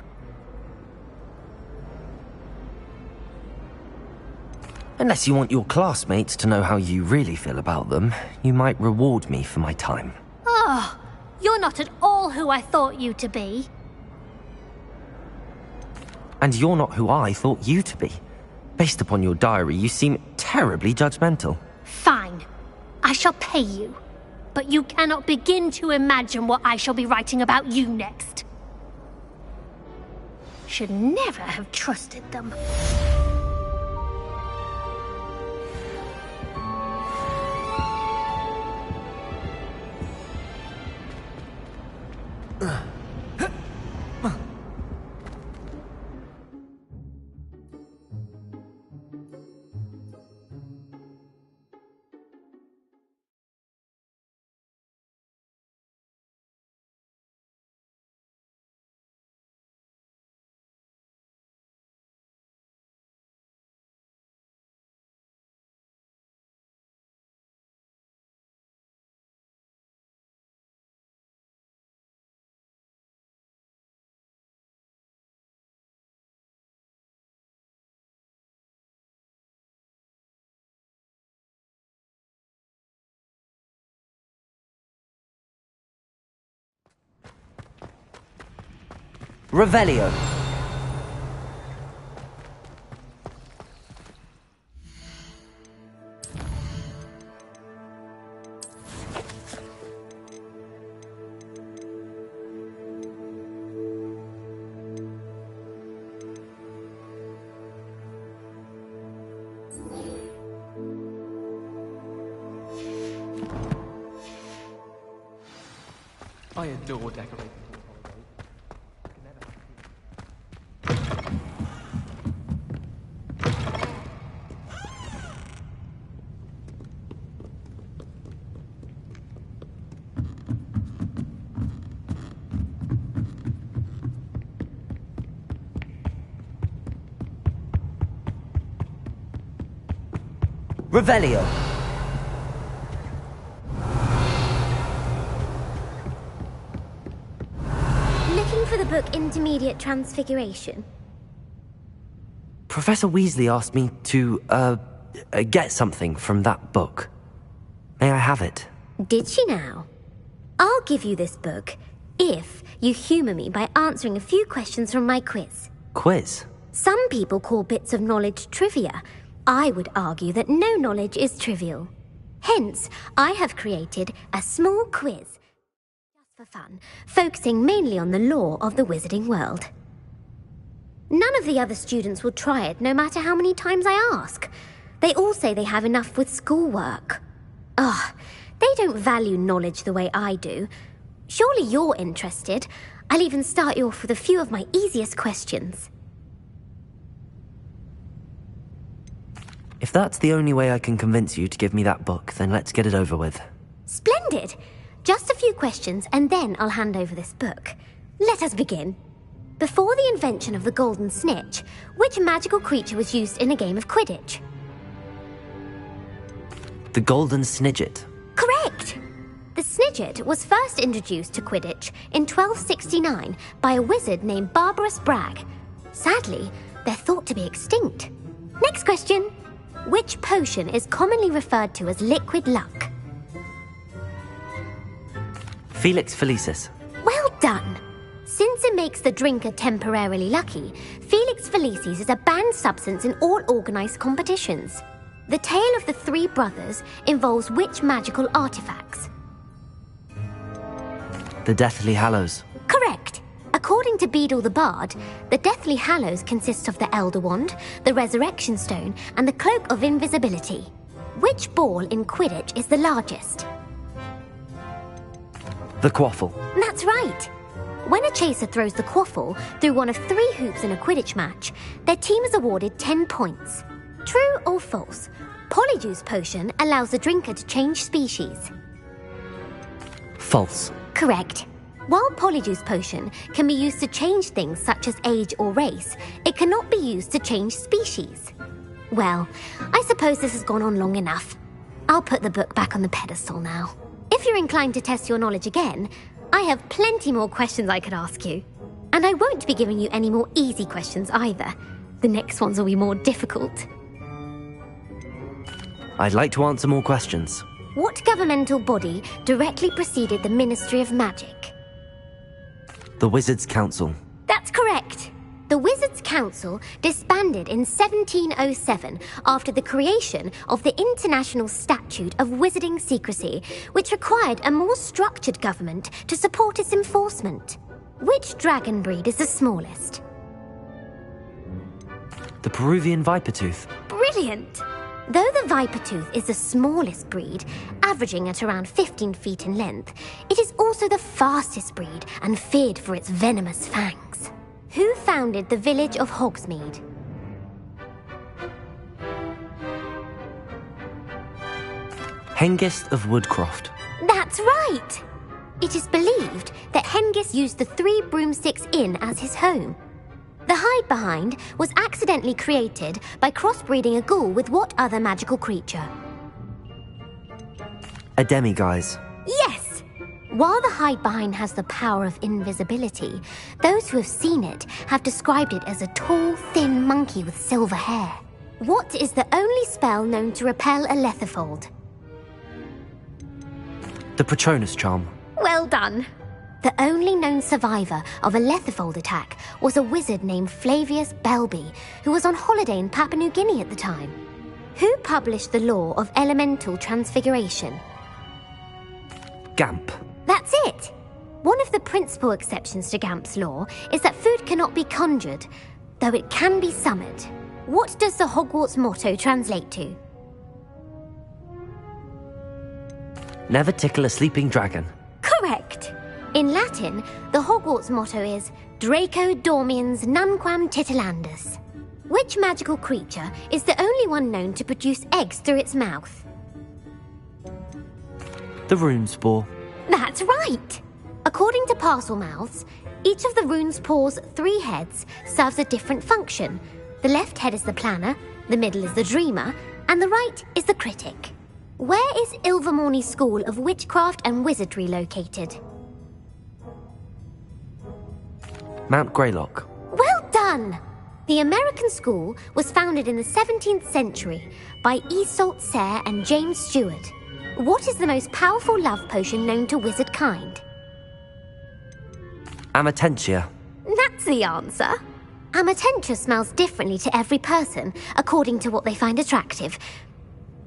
Unless you want your classmates to know how you really feel about them, you might reward me for my time. Oh, you're not at all who I thought you to be. And you're not who I thought you to be. Based upon your diary, you seem terribly judgmental. Fine. I shall pay you. But you cannot begin to imagine what I shall be writing about you next. Should never have trusted them. Revelio. I adore decorating. Revelio. Looking for the book Intermediate Transfiguration? Professor Weasley asked me to, get something from that book. May I have it? Did she now? I'll give you this book if you humour me by answering a few questions from my quiz. Quiz? Some people call bits of knowledge trivia. I would argue that no knowledge is trivial. Hence, I have created a small quiz, just for fun, focusing mainly on the lore of the wizarding world. None of the other students will try it, no matter how many times I ask. They all say they have enough with schoolwork. Ugh, they don't value knowledge the way I do. Surely you're interested. I'll even start you off with a few of my easiest questions. If that's the only way I can convince you to give me that book, then let's get it over with. Splendid! Just a few questions, and then I'll hand over this book. Let us begin. Before the invention of the golden snitch, which magical creature was used in a game of Quidditch? The Golden Snidget. Correct! The Snidget was first introduced to Quidditch in 1269 by a wizard named Barbarous Bragg. Sadly, they're thought to be extinct. Next question. Which potion is commonly referred to as liquid luck? Felix Felicis. Well done! Since it makes the drinker temporarily lucky, Felix Felicis is a banned substance in all organised competitions. The tale of the three brothers involves which magical artifacts? The Deathly Hallows. Correct! According to Beadle the Bard, the Deathly Hallows consists of the Elder Wand, the Resurrection Stone, and the Cloak of Invisibility. Which ball in Quidditch is the largest? The Quaffle. That's right! When a chaser throws the quaffle through one of 3 hoops in a Quidditch match, their team is awarded 10 points. True or false? Polyjuice Potion allows the drinker to change species. False. Correct. While Polyjuice Potion can be used to change things such as age or race, it cannot be used to change species. Well, I suppose this has gone on long enough. I'll put the book back on the pedestal now. If you're inclined to test your knowledge again, I have plenty more questions I could ask you. And I won't be giving you any more easy questions either. The next ones will be more difficult. I'd like to answer more questions. What governmental body directly preceded the Ministry of Magic? The Wizards' Council. That's correct. The Wizards' Council disbanded in 1707 after the creation of the International Statute of Wizarding Secrecy, which required a more structured government to support its enforcement. Which dragon breed is the smallest? The Peruvian Vipertooth. Brilliant! Though the Vipertooth is the smallest breed, averaging at around 15 feet in length, it is also the fastest breed and feared for its venomous fangs. Who founded the village of Hogsmeade? Hengist of Woodcroft. That's right! It is believed that Hengist used the 3 Broomsticks Inn as his home. The Hide-Behind was accidentally created by crossbreeding a ghoul with what other magical creature? A Demiguise. Yes! While the Hide-Behind has the power of invisibility, those who have seen it have described it as a tall, thin monkey with silver hair. What is the only spell known to repel a Lethifold? The Patronus Charm. Well done! The only known survivor of a Lethifold attack was a wizard named Flavius Belby, who was on holiday in Papua New Guinea at the time. Who published the law of elemental transfiguration? Gamp. That's it! One of the principal exceptions to Gamp's law is that food cannot be conjured, though it can be summoned. What does the Hogwarts motto translate to? Never tickle a sleeping dragon. Correct! In Latin, the Hogwarts motto is Draco Dormiens Nunquam Titilandus. Which magical creature is the only one known to produce eggs through its mouth? The rune spore. That's right! According to Parselmouths, each of the rune's paws' 3 heads serves a different function. The left head is the planner, the middle is the dreamer, and the right is the critic. Where is Ilvermorny School of Witchcraft and Wizardry located? Mount Greylock. Well done! The American school was founded in the 17th century by Iseult Sayre and James Stewart. What is the most powerful love potion known to wizard kind? Amatentia. That's the answer. Amatentia smells differently to every person according to what they find attractive,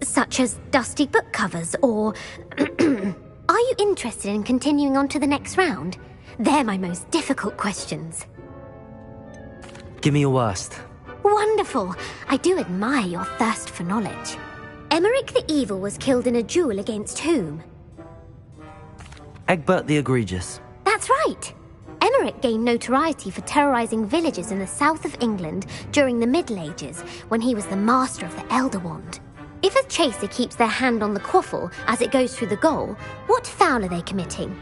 such as dusty book covers or... Are you interested in continuing on to the next round? They're my most difficult questions. Give me your worst. Wonderful. I do admire your thirst for knowledge. Emeric the Evil was killed in a duel against whom? Egbert the Egregious. That's right. Emeric gained notoriety for terrorizing villages in the south of England during the Middle Ages when he was the master of the Elder Wand. If a chaser keeps their hand on the quaffle as it goes through the goal, what foul are they committing?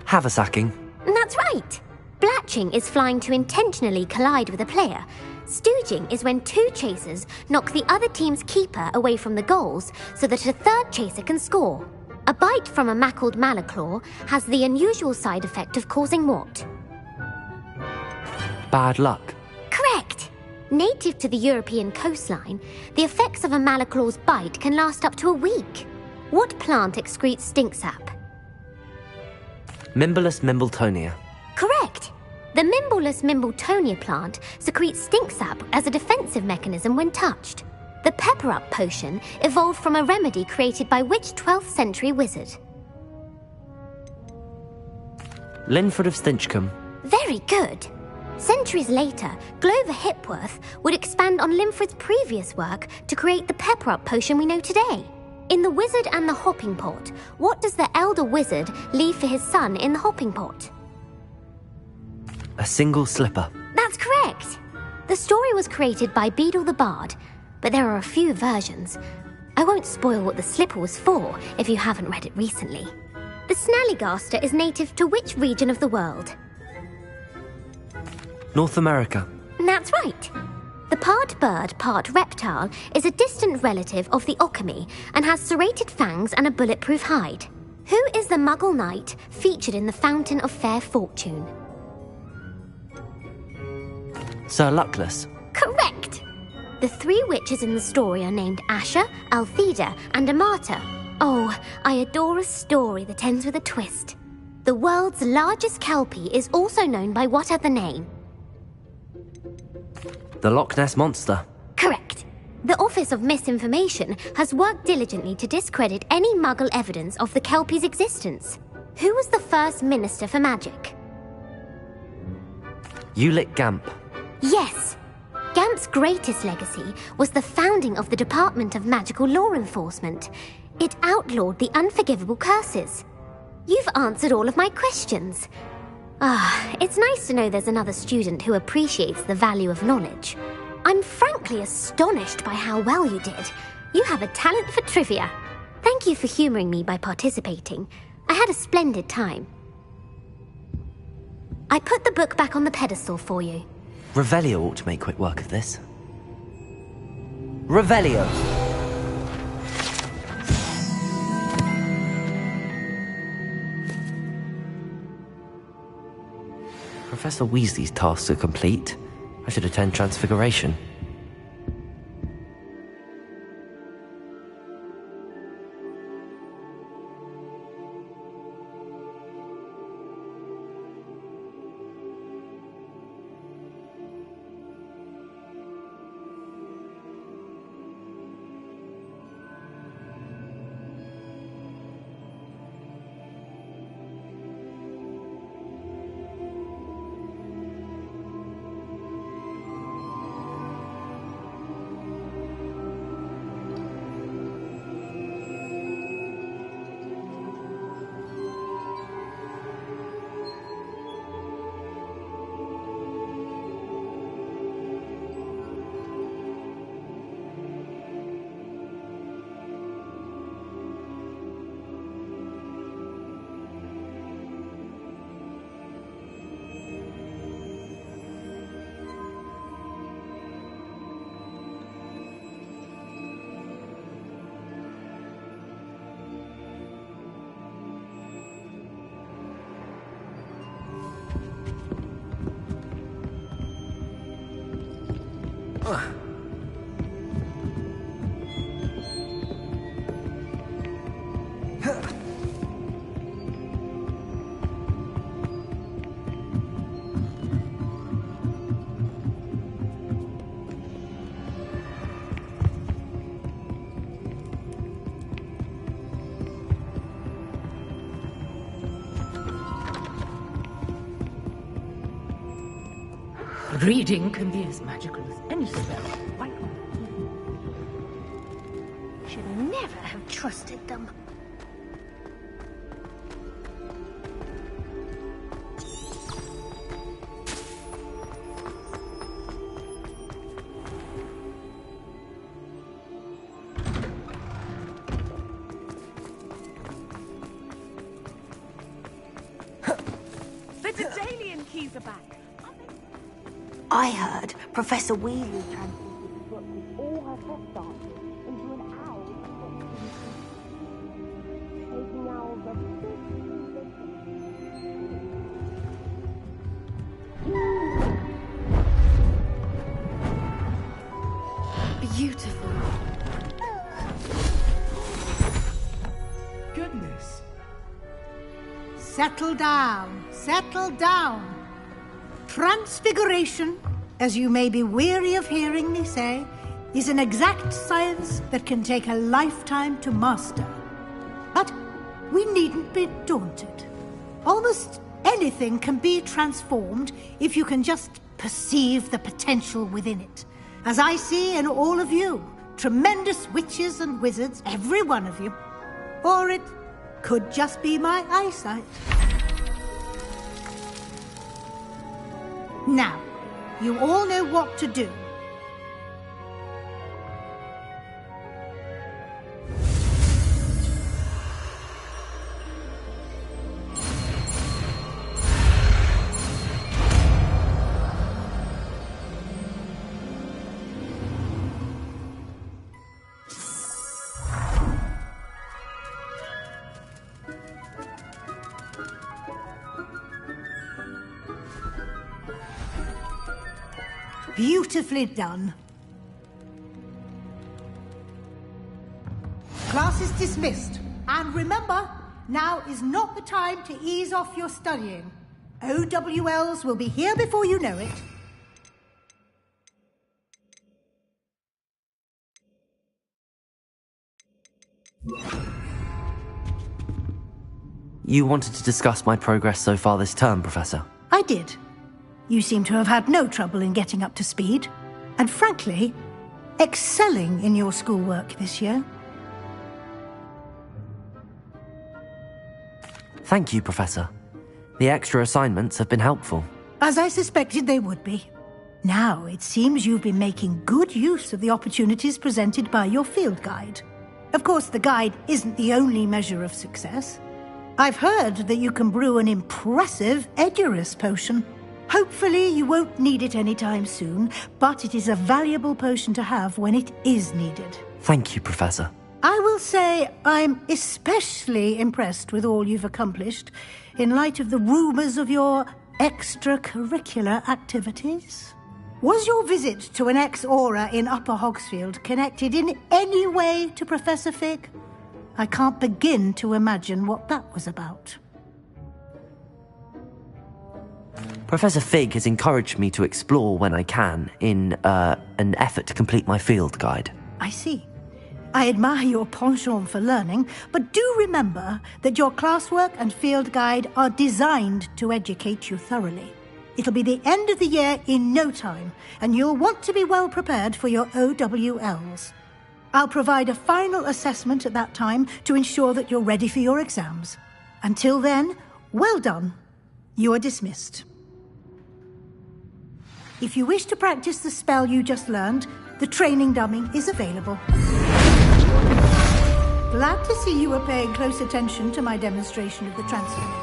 Haversacking. That's right. Blatching is flying to intentionally collide with a player. Stooging is when 2 chasers knock the other team's keeper away from the goals so that a third chaser can score. A bite from a mackled malaclaw has the unusual side effect of causing what? Bad luck. Correct. Native to the European coastline, the effects of a malaclaw's bite can last up to a week. What plant excretes stink sap? Mimbulus Mimbletonia. Correct. The Mimbulus Mimbletonia plant secretes stink sap as a defensive mechanism when touched. The pepper-up potion evolved from a remedy created by which 12th century wizard? Linford of Stinchcombe. Very good. Centuries later, Glover Hipworth would expand on Linford's previous work to create the pepper-up potion we know today. In The Wizard and the Hopping Pot, what does the elder wizard leave for his son in the hopping pot? A single slipper. That's correct. The story was created by Beadle the Bard, but there are a few versions. I won't spoil what the slipper was for if you haven't read it recently. The Snallygaster is native to which region of the world? North America. That's right. The part bird, part reptile is a distant relative of the Occamy and has serrated fangs and a bulletproof hide. Who is the Muggle knight featured in the Fountain of Fair Fortune? Sir Luckless. Correct! The 3 witches in the story are named Asha, Altheda, and Amata. Oh, I adore a story that ends with a twist. The world's largest kelpie is also known by what other name? The Loch Ness Monster. Correct. The Office of Misinformation has worked diligently to discredit any Muggle evidence of the kelpie's existence. Who was the first Minister for Magic? Ulick Gamp. Yes. Gamp's greatest legacy was the founding of the Department of Magical Law Enforcement. It outlawed the unforgivable curses. You've answered all of my questions. It's nice to know there's another student who appreciates the value of knowledge. I'm frankly astonished by how well you did. You have a talent for trivia. Thank you for humouring me by participating. I had a splendid time. I put the book back on the pedestal for you. Revelio ought to make quick work of this. Revelio! Professor Weasley's tasks are complete. I should attend Transfiguration. Reading can be as magical as any spell. Should never have trusted them. The Daedalian keys are back. I heard Professor Weasley translated the book with all her test answers into an owl, taking owls a Beautiful. Goodness. Settle down. Settle down. Transfiguration, as you may be weary of hearing me say, is an exact science that can take a lifetime to master. But we needn't be daunted. Almost anything can be transformed if you can just perceive the potential within it. As I see in all of you, tremendous witches and wizards, every one of you. Or it could just be my eyesight. Now, you all know what to do. Beautifully done. Class is dismissed. And remember, now is not the time to ease off your studying. OWLs will be here before you know it. You wanted to discuss my progress so far this term, Professor? I did. You seem to have had no trouble in getting up to speed. And frankly, excelling in your schoolwork this year. Thank you, Professor. The extra assignments have been helpful. As I suspected they would be. Now, it seems you've been making good use of the opportunities presented by your field guide. Of course, the guide isn't the only measure of success. I've heard that you can brew an impressive Edurus potion. Hopefully you won't need it anytime soon, but it is a valuable potion to have when it is needed. Thank you, Professor. I will say I'm especially impressed with all you've accomplished in light of the rumours of your extracurricular activities. Was your visit to an ex-aura in Upper Hogsfield connected in any way to Professor Fig? I can't begin to imagine what that was about. Professor Fig has encouraged me to explore when I can in an effort to complete my field guide. I see. I admire your penchant for learning, but do remember that your classwork and field guide are designed to educate you thoroughly. It'll be the end of the year in no time, and you'll want to be well prepared for your OWLs. I'll provide a final assessment at that time to ensure that you're ready for your exams. Until then, well done. You are dismissed. If you wish to practice the spell you just learned, the training dummy is available. Glad to see you are paying close attention to my demonstration of the transformation.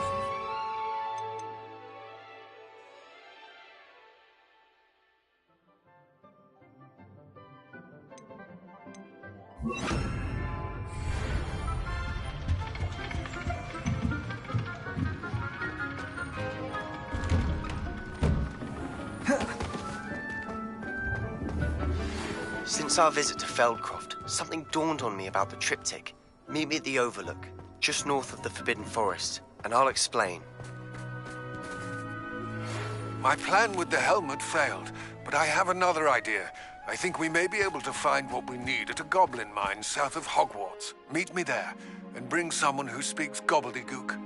Since our visit to Feldcroft, something dawned on me about the triptych. Meet me at the Overlook, just north of the Forbidden Forest, and I'll explain. My plan with the helmet failed, but I have another idea. I think we may be able to find what we need at a goblin mine south of Hogwarts. Meet me there, and bring someone who speaks gobbledygook.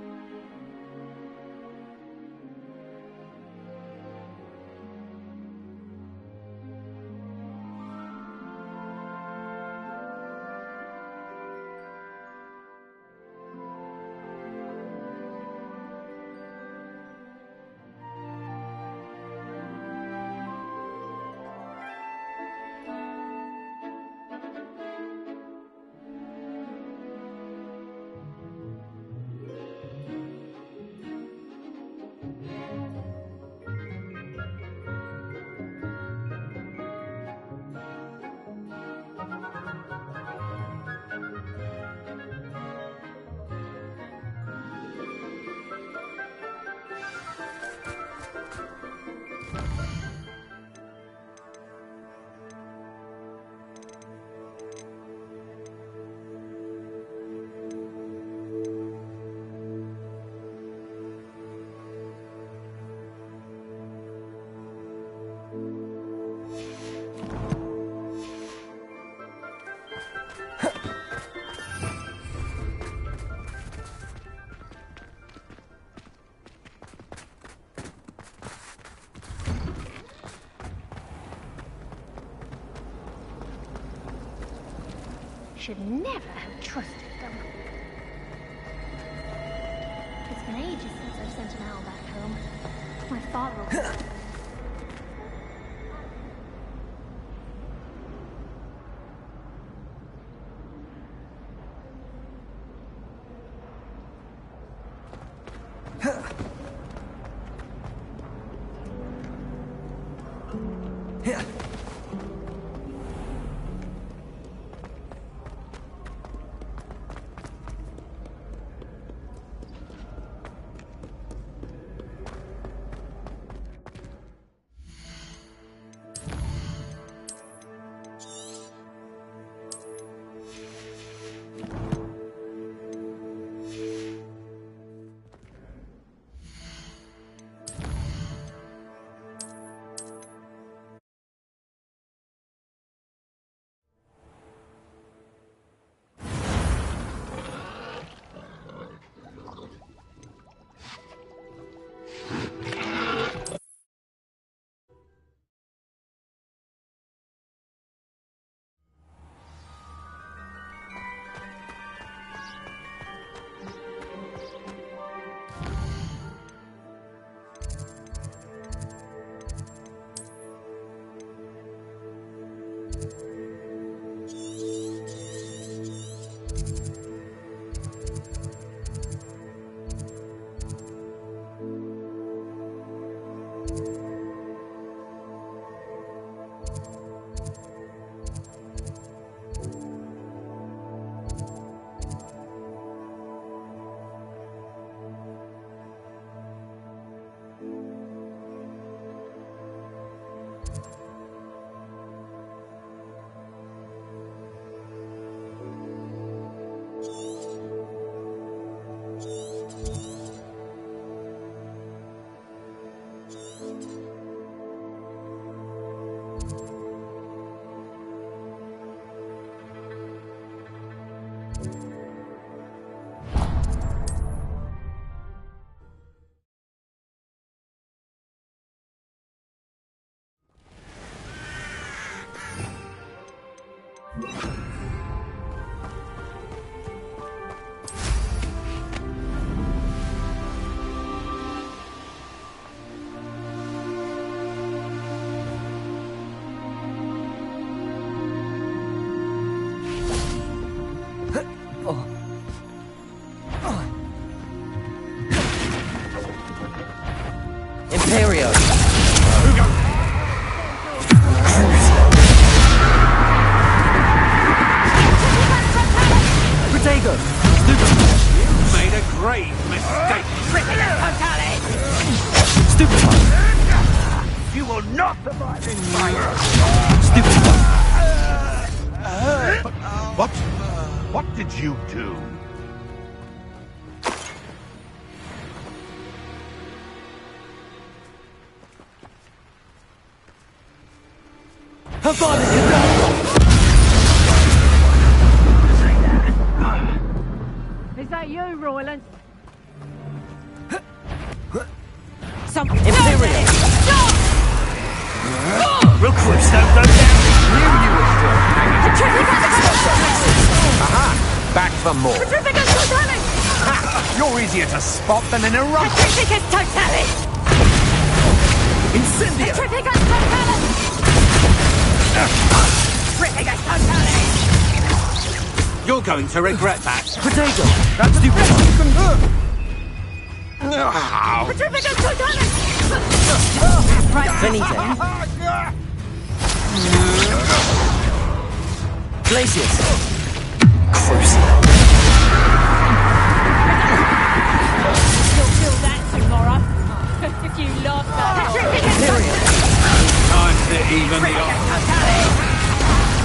Should never have trusted them. It's been ages since I've sent an owl back home. My father will... Imperio! Protego! You made a grave mistake. Stupid one! You will not survive this fight. Stupid one! What did you do? Her father can die! Is that you, Royland? Something Imperial! Recruits don't go down! Knew you were still hanging. Aha! Back for more. Petrificus totalis! Ha! You're easier to spot than in a rush. Petrificus totalis! Incendio! Petrificus totalis! Petrificus totalis! You're going to regret that. Potato! That's stupid! Petrificus totalis! Finite! Glacius! Crucial! You'll feel that tomorrow. If you lost that. Imperial! Time to even the off.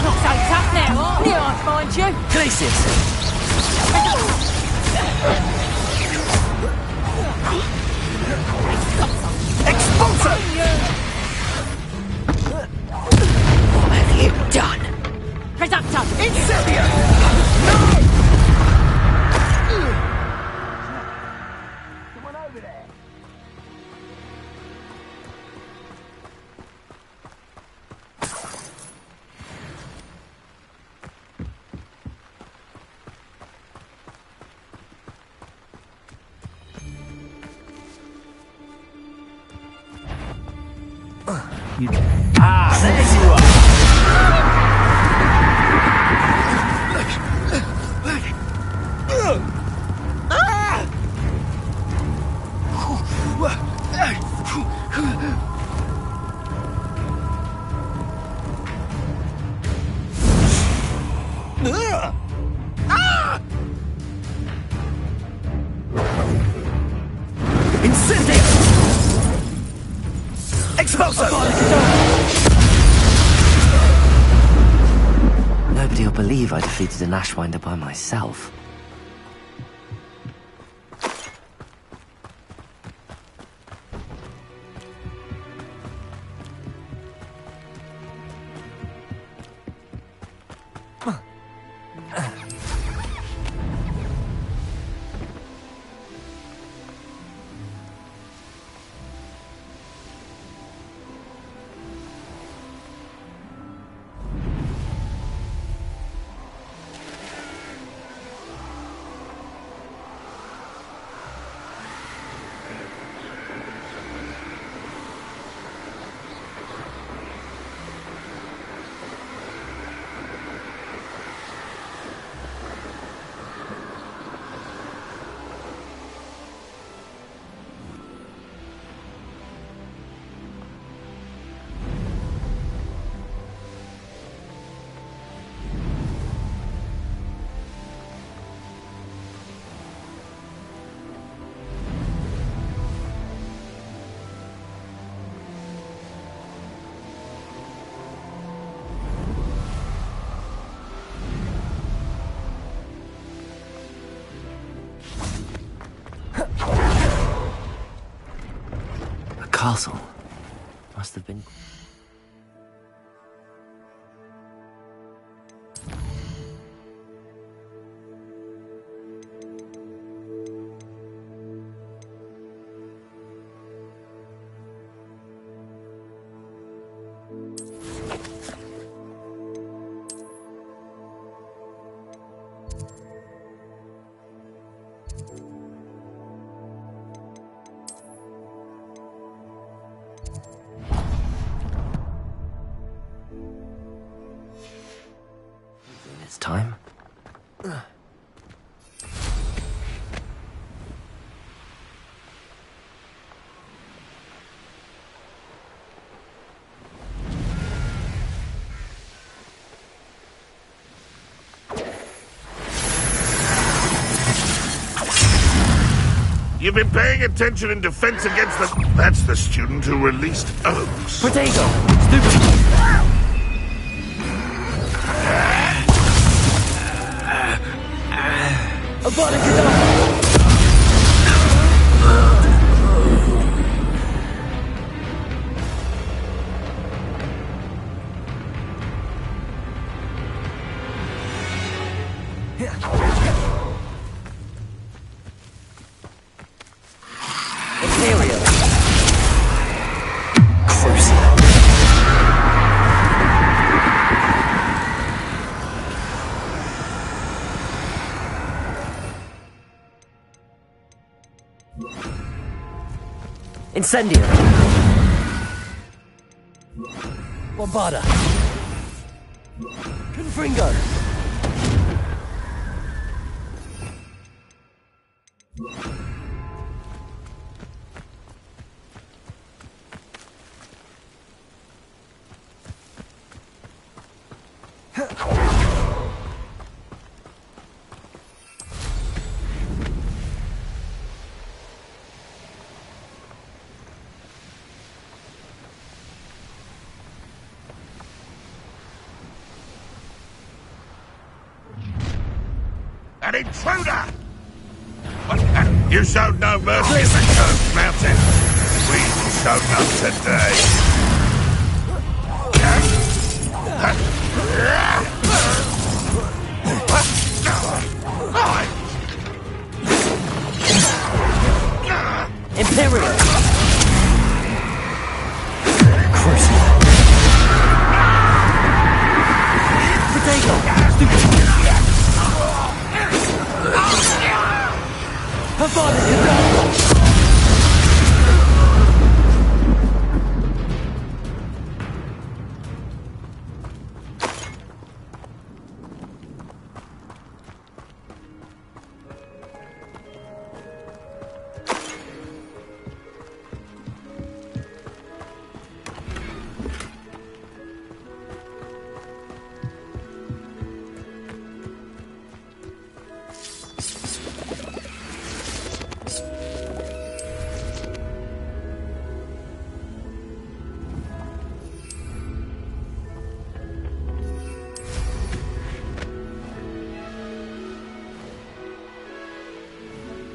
Not so tough now, aren't you? I find you. Glacius! Expulsor! What have you done? Reductor! Incendio! Someone over there. Ah, there you are! Incendio! Expulsor! Nobody will believe I defeated an Ashwinder by myself. Castle. Must have been... It's time. You've been paying attention in defense against the... That's the student who released Oaks. Potato! Stupid! Imperial. Crucial. Incendio. Bombarda. Confringo. An intruder! You showed no mercy in the Coast Mountain. We showed none today. Imperial. Potato.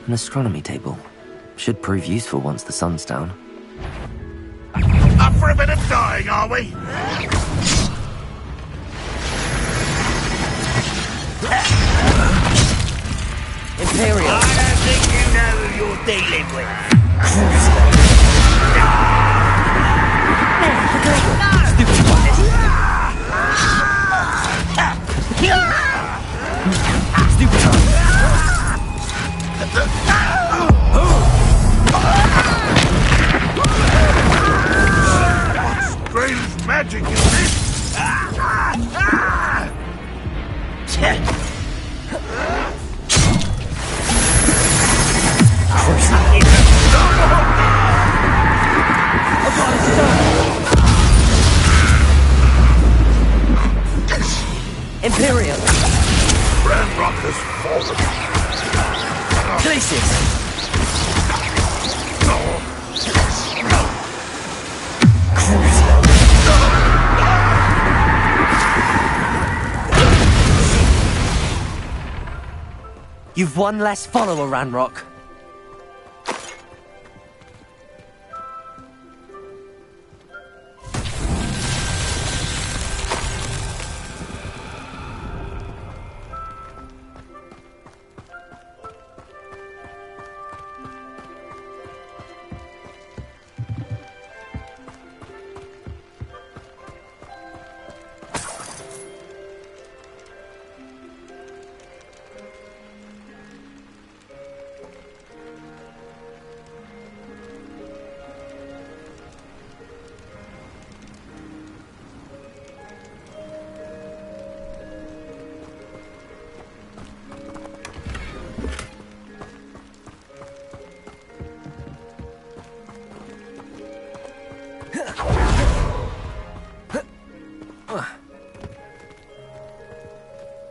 An astronomy table. Should prove useful once the sun's down. Up for a bit of dying, are we? Imperial. I don't think you know who you're dealing with. What strange magic is this? Imperial. Ranrock has fallen. Glacius. You've one less follower, Ranrock.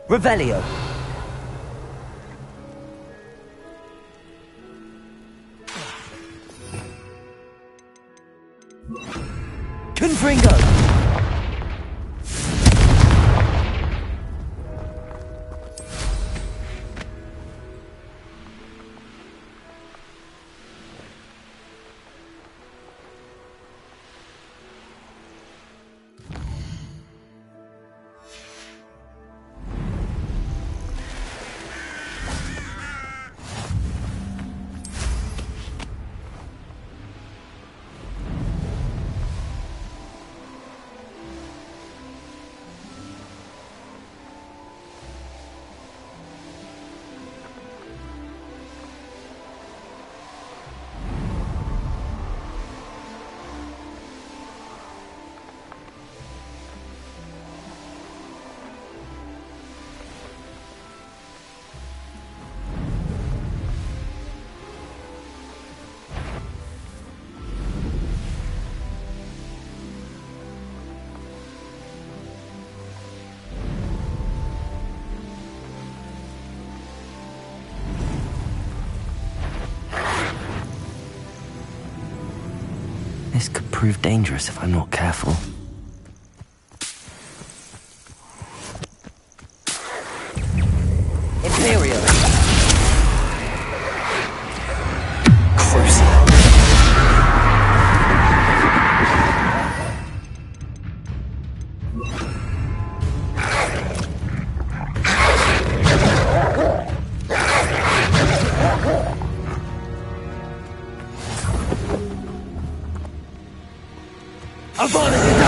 Revelio. Confringo. This could prove dangerous if I'm not careful. Imperial. Avoid it!